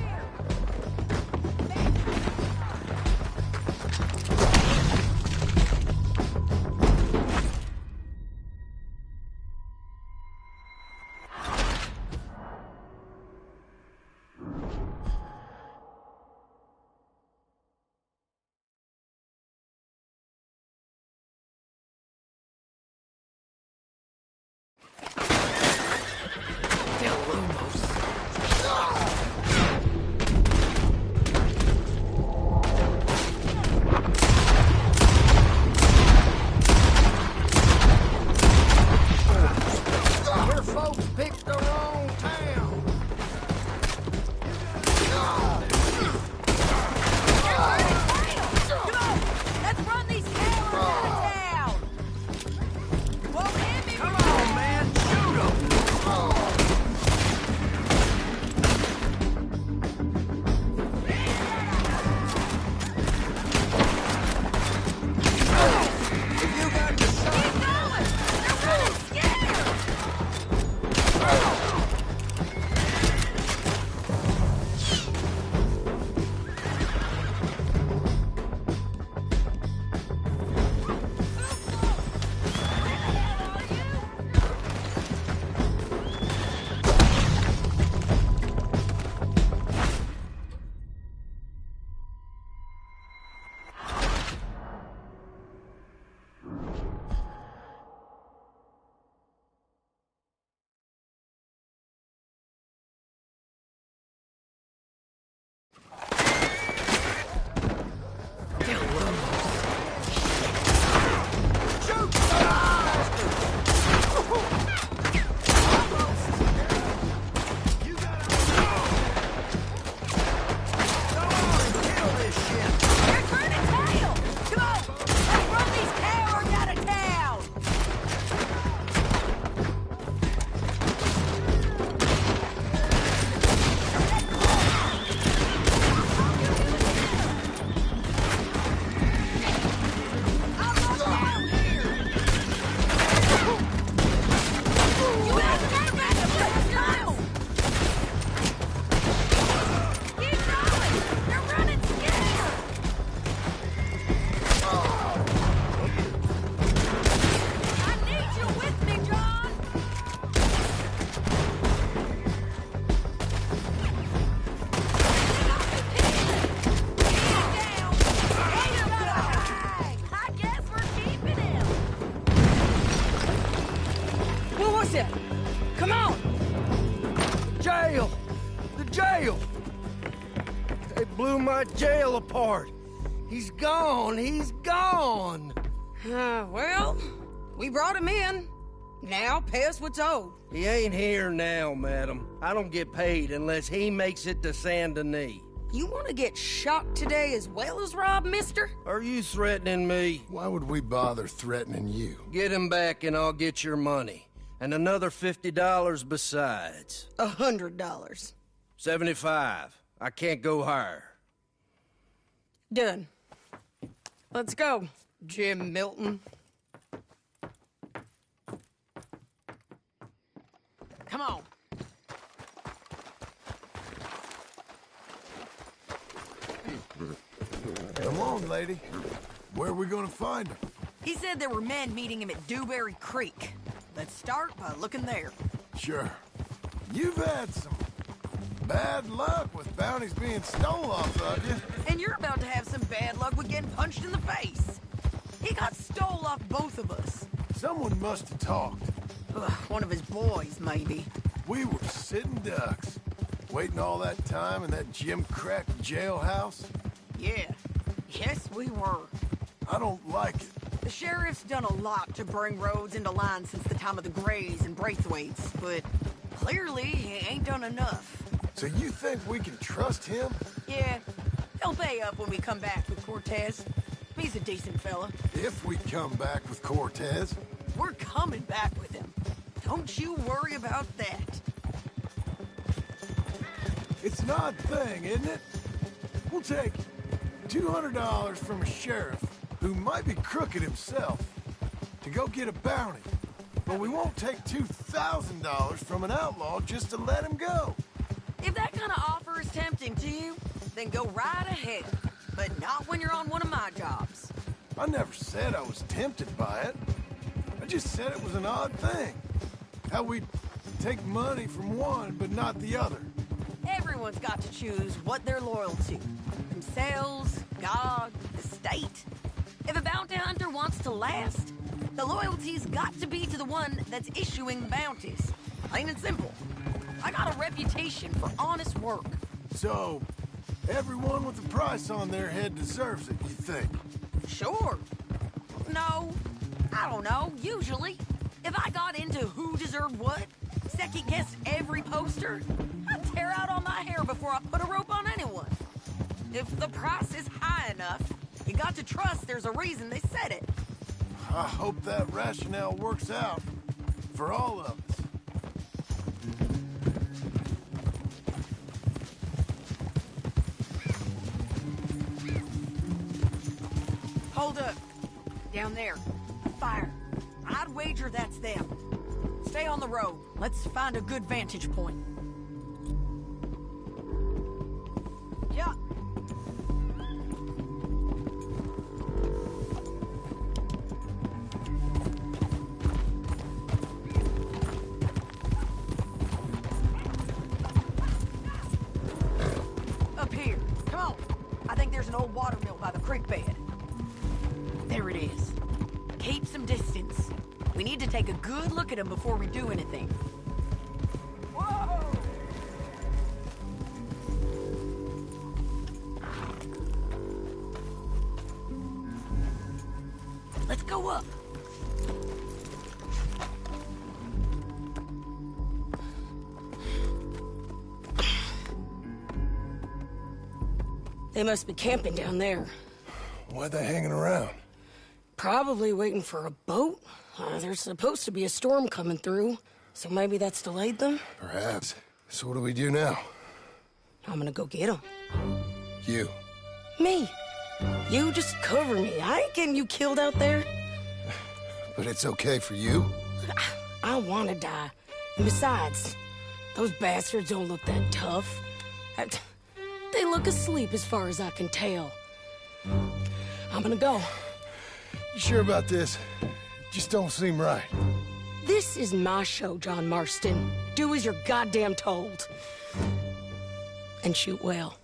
that jail apart. He's gone. He's gone. Well, we brought him in. Now pay us what's owed. He ain't here now, madam. I don't get paid unless he makes it to Saint Denis. You want to get shot today as well as Rob, mister? Are you threatening me? Why would we bother threatening you? Get him back and I'll get your money. And another $50 besides. $100. 75. I can't go higher. Done. Let's go, Jim Milton. Come on. Come on, lady. Where are we gonna find him? He said there were men meeting him at Dewberry Creek. Let's start by looking there. Sure. You've had some bad luck with bounties being stole off of you. And you're about to have some bad luck with getting punched in the face. He got stole off both of us. Someone must have talked. One of his boys, maybe. We were sitting ducks, waiting all that time in that gim-crack jailhouse. Yeah. Yes, we were. I don't like it. The sheriff's done a lot to bring roads into line since the time of the Grays and Braithwaites, but clearly he ain't done enough. So you think we can trust him? Yeah. He'll pay up when we come back with Cortez. He's a decent fella. If we come back with Cortez. We're coming back with him. Don't you worry about that. It's an odd thing, isn't it? We'll take $200 from a sheriff who might be crooked himself to go get a bounty. But we won't take $2,000 from an outlaw just to let him go. If that kind of offer is tempting to you, then go right ahead. But not when you're on one of my jobs. I never said I was tempted by it. I just said it was an odd thing. How we take money from one but not the other. Everyone's got to choose what they're loyal to. Themselves, God, the state. If a bounty hunter wants to last, the loyalty's got to be to the one that's issuing the bounties. Plain and simple. I got a reputation for honest work. So, everyone with a price on their head deserves it, you think? Sure. No, I don't know, usually. If I got into who deserved what, second-guessed every poster, I'd tear out all my hair before I put a rope on anyone. If the price is high enough, you got to trust there's a reason they said it. I hope that rationale works out for all of us. Hold up. Down there. Fire. I'd wager that's them. Stay on the road. Let's find a good vantage point. Yeah. Up here. Come on. I think there's an old water mill by the creek bed. There it is. Keep some distance. We need to take a good look at him before we do anything. Whoa! Let's go up. They must be camping down there. Why are they hanging around? Probably waiting for a boat. There's supposed to be a storm coming through, so maybe that's delayed them? Perhaps. So what do we do now? I'm gonna go get them. You. Me. You just cover me. I ain't getting you killed out there. But it's okay for you? I want to die. And besides, those bastards don't look that tough. They look asleep as far as I can tell. I'm gonna go. You sure about this? Just don't seem right. This is my show, John Marston. Do as you're goddamn told. And shoot well.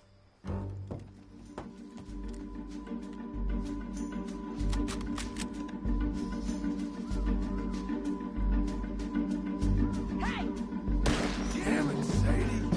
Damn it, Sadie.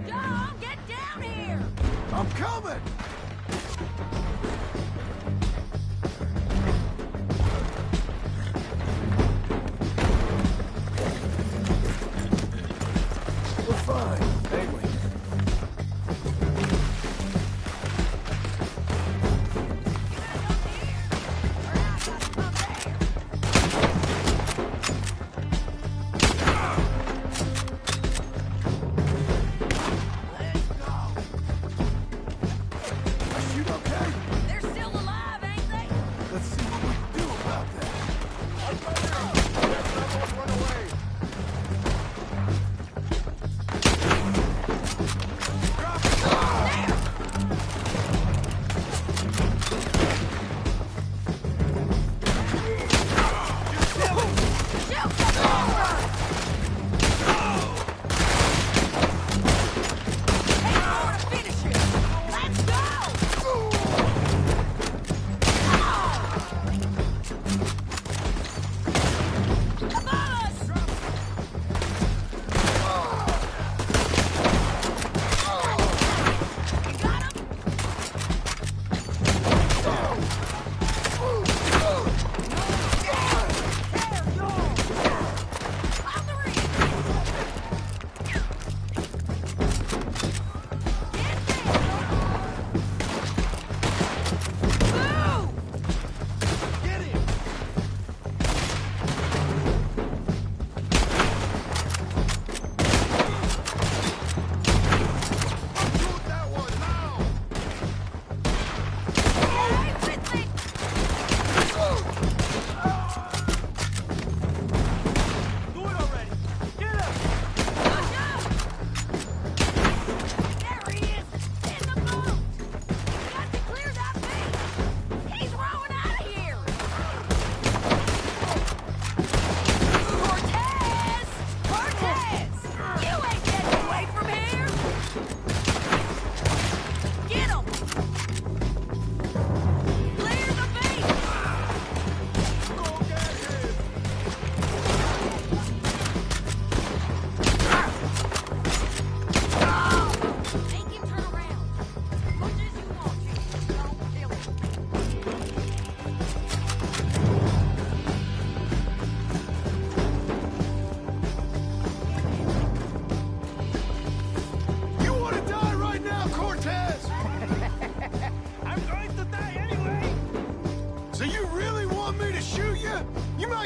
John, get down here! I'm coming! We're fine, ain't we? Shoot okay? They're still alive, ain't they? Let's see what we can do about that.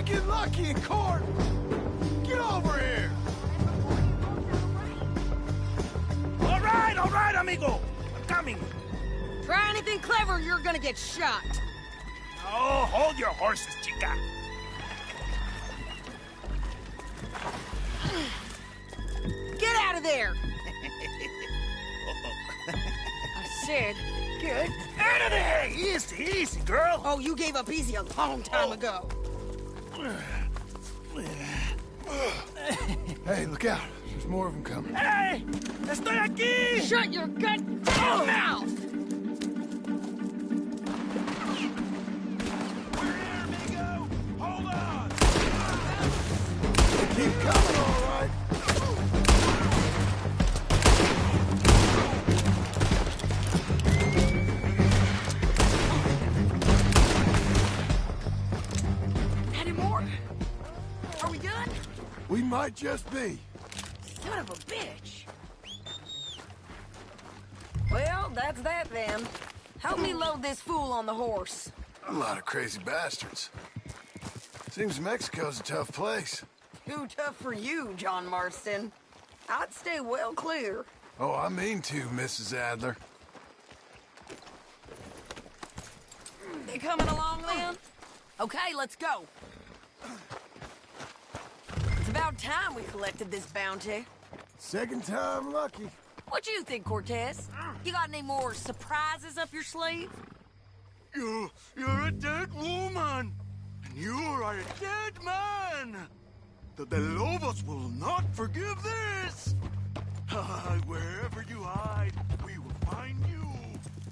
get lucky in court. Get over here. All right, amigo. I'm coming. Try anything clever, you're gonna get shot. Oh, hold your horses, chica. Get out of there! I said, get out of there! Easy, easy, girl. Oh, you gave up easy a long time ago. Hey, look out. There's more of them coming. Hey! Estoy aquí! Shut your goddamn mouth! Hold on! Keep coming, all right. Any more? Are we done? We might just be. Son of a bitch. Well, that's that then. Help me load this fool on the horse. A lot of crazy bastards. Seems Mexico's a tough place. Too tough for you, John Marston. I'd stay well clear. Oh, I mean to, Mrs. Adler. They coming along then? Okay, let's go. It's about time we collected this bounty. Second time lucky. What you think, Cortez? You got any more surprises up your sleeve? You're a dead woman, and you are a dead man. The Lobos will not forgive this. Wherever you hide, we will find you,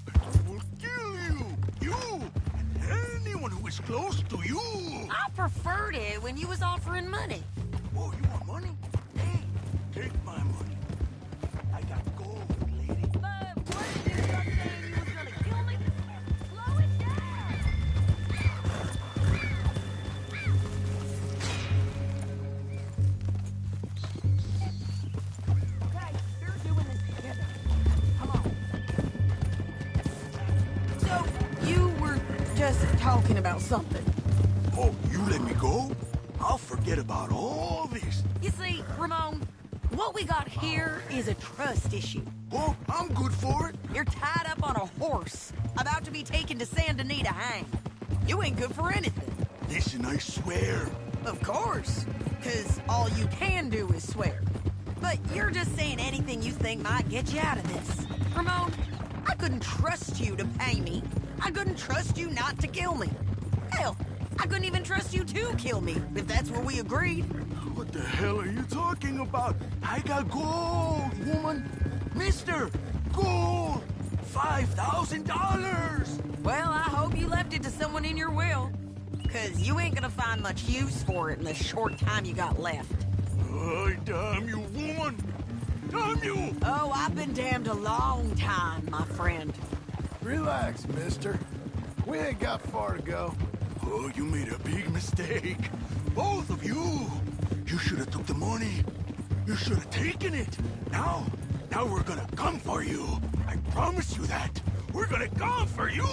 and we will kill you. You and anyone who is close to you. I preferred it when you was offering money. Oh, you want money? Hey, take my money. I got gold. talking about something. Oh, you let me go? I'll forget about all this. You see, Ramon, what we got here is a trust issue. Oh, I'm good for it. You're tied up on a horse, about to be taken to Saint Denis to hang. You ain't good for anything. Listen, I swear. Of course, because all you can do is swear. But you're just saying anything you think might get you out of this. Ramon, I couldn't trust you to pay me. I couldn't trust you not to kill me. Hell, I couldn't even trust you to kill me, if that's what we agreed. What the hell are you talking about? I got gold, woman. Mister, gold. $5,000. Well, I hope you left it to someone in your will. Because you ain't gonna find much use for it in the short time you got left. Oh, damn you, woman. Damn you. Oh, I've been damned a long time, my friend. Relax, mister. We ain't got far to go. Oh, you made a big mistake. Both of you. You should have took the money. You should have taken it. Now we're gonna come for you. I promise you that. We're gonna come for you.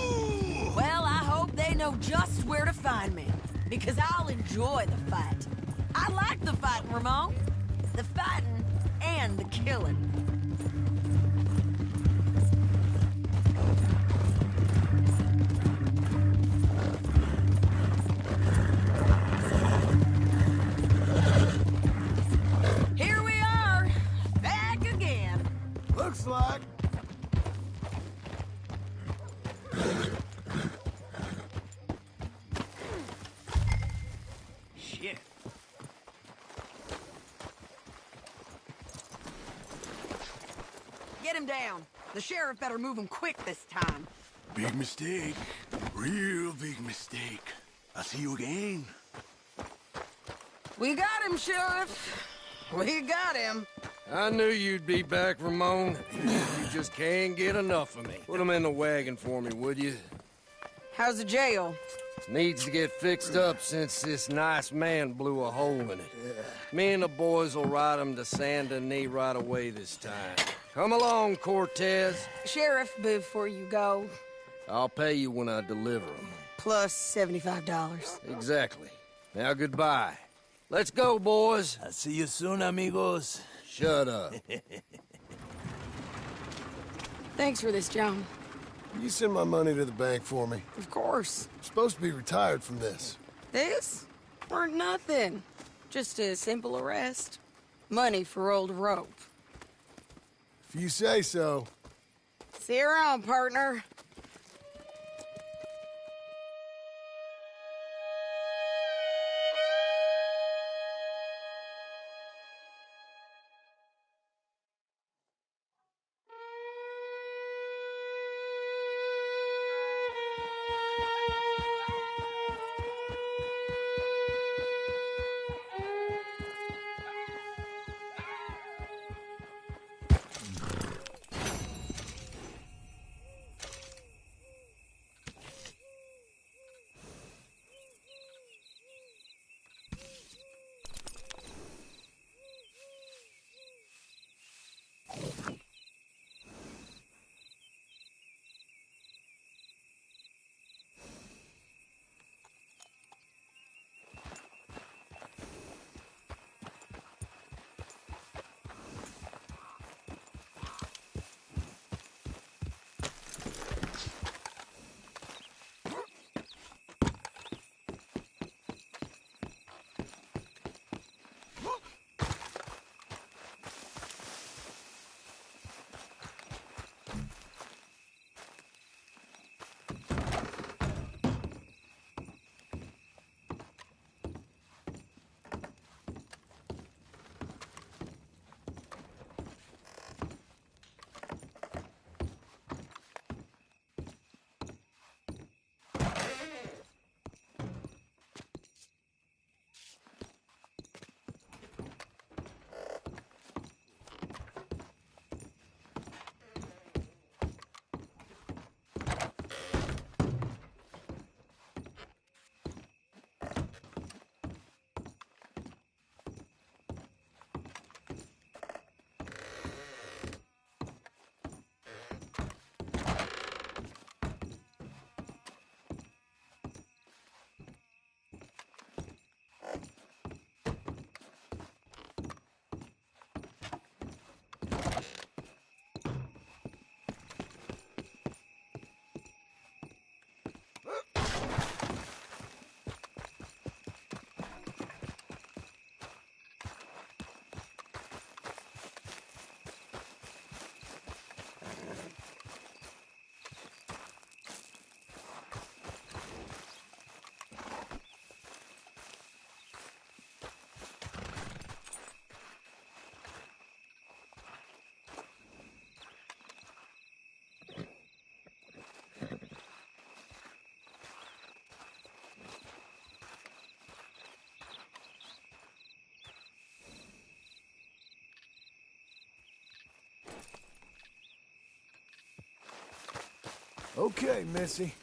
Well, I hope they know just where to find me. Because I'll enjoy the fight. I like the fighting, Ramon. The fighting and the killing. Here we are, back again. Looks like. Shit. Get him down. The sheriff better move him quick this time. Big mistake. Real big mistake. I'll see you again. We got him, Sheriff. We got him. I knew you'd be back, Ramon. You just can't get enough of me. Put him in the wagon for me, would you? How's the jail? Needs to get fixed up since this nice man blew a hole in it. Me and the boys will ride him to Saint Denis right away this time. Come along, Cortez. Sheriff, before you go. I'll pay you when I deliver him. Plus $75. Exactly. Now, goodbye. Let's go, boys. I'll see you soon, amigos. Shut up. Thanks for this, John. You send my money to the bank for me. Of course. I'm supposed to be retired from this. This? Weren't nothing. Just a simple arrest. Money for old rope. If you say so. See you around, partner. Okay, Missy.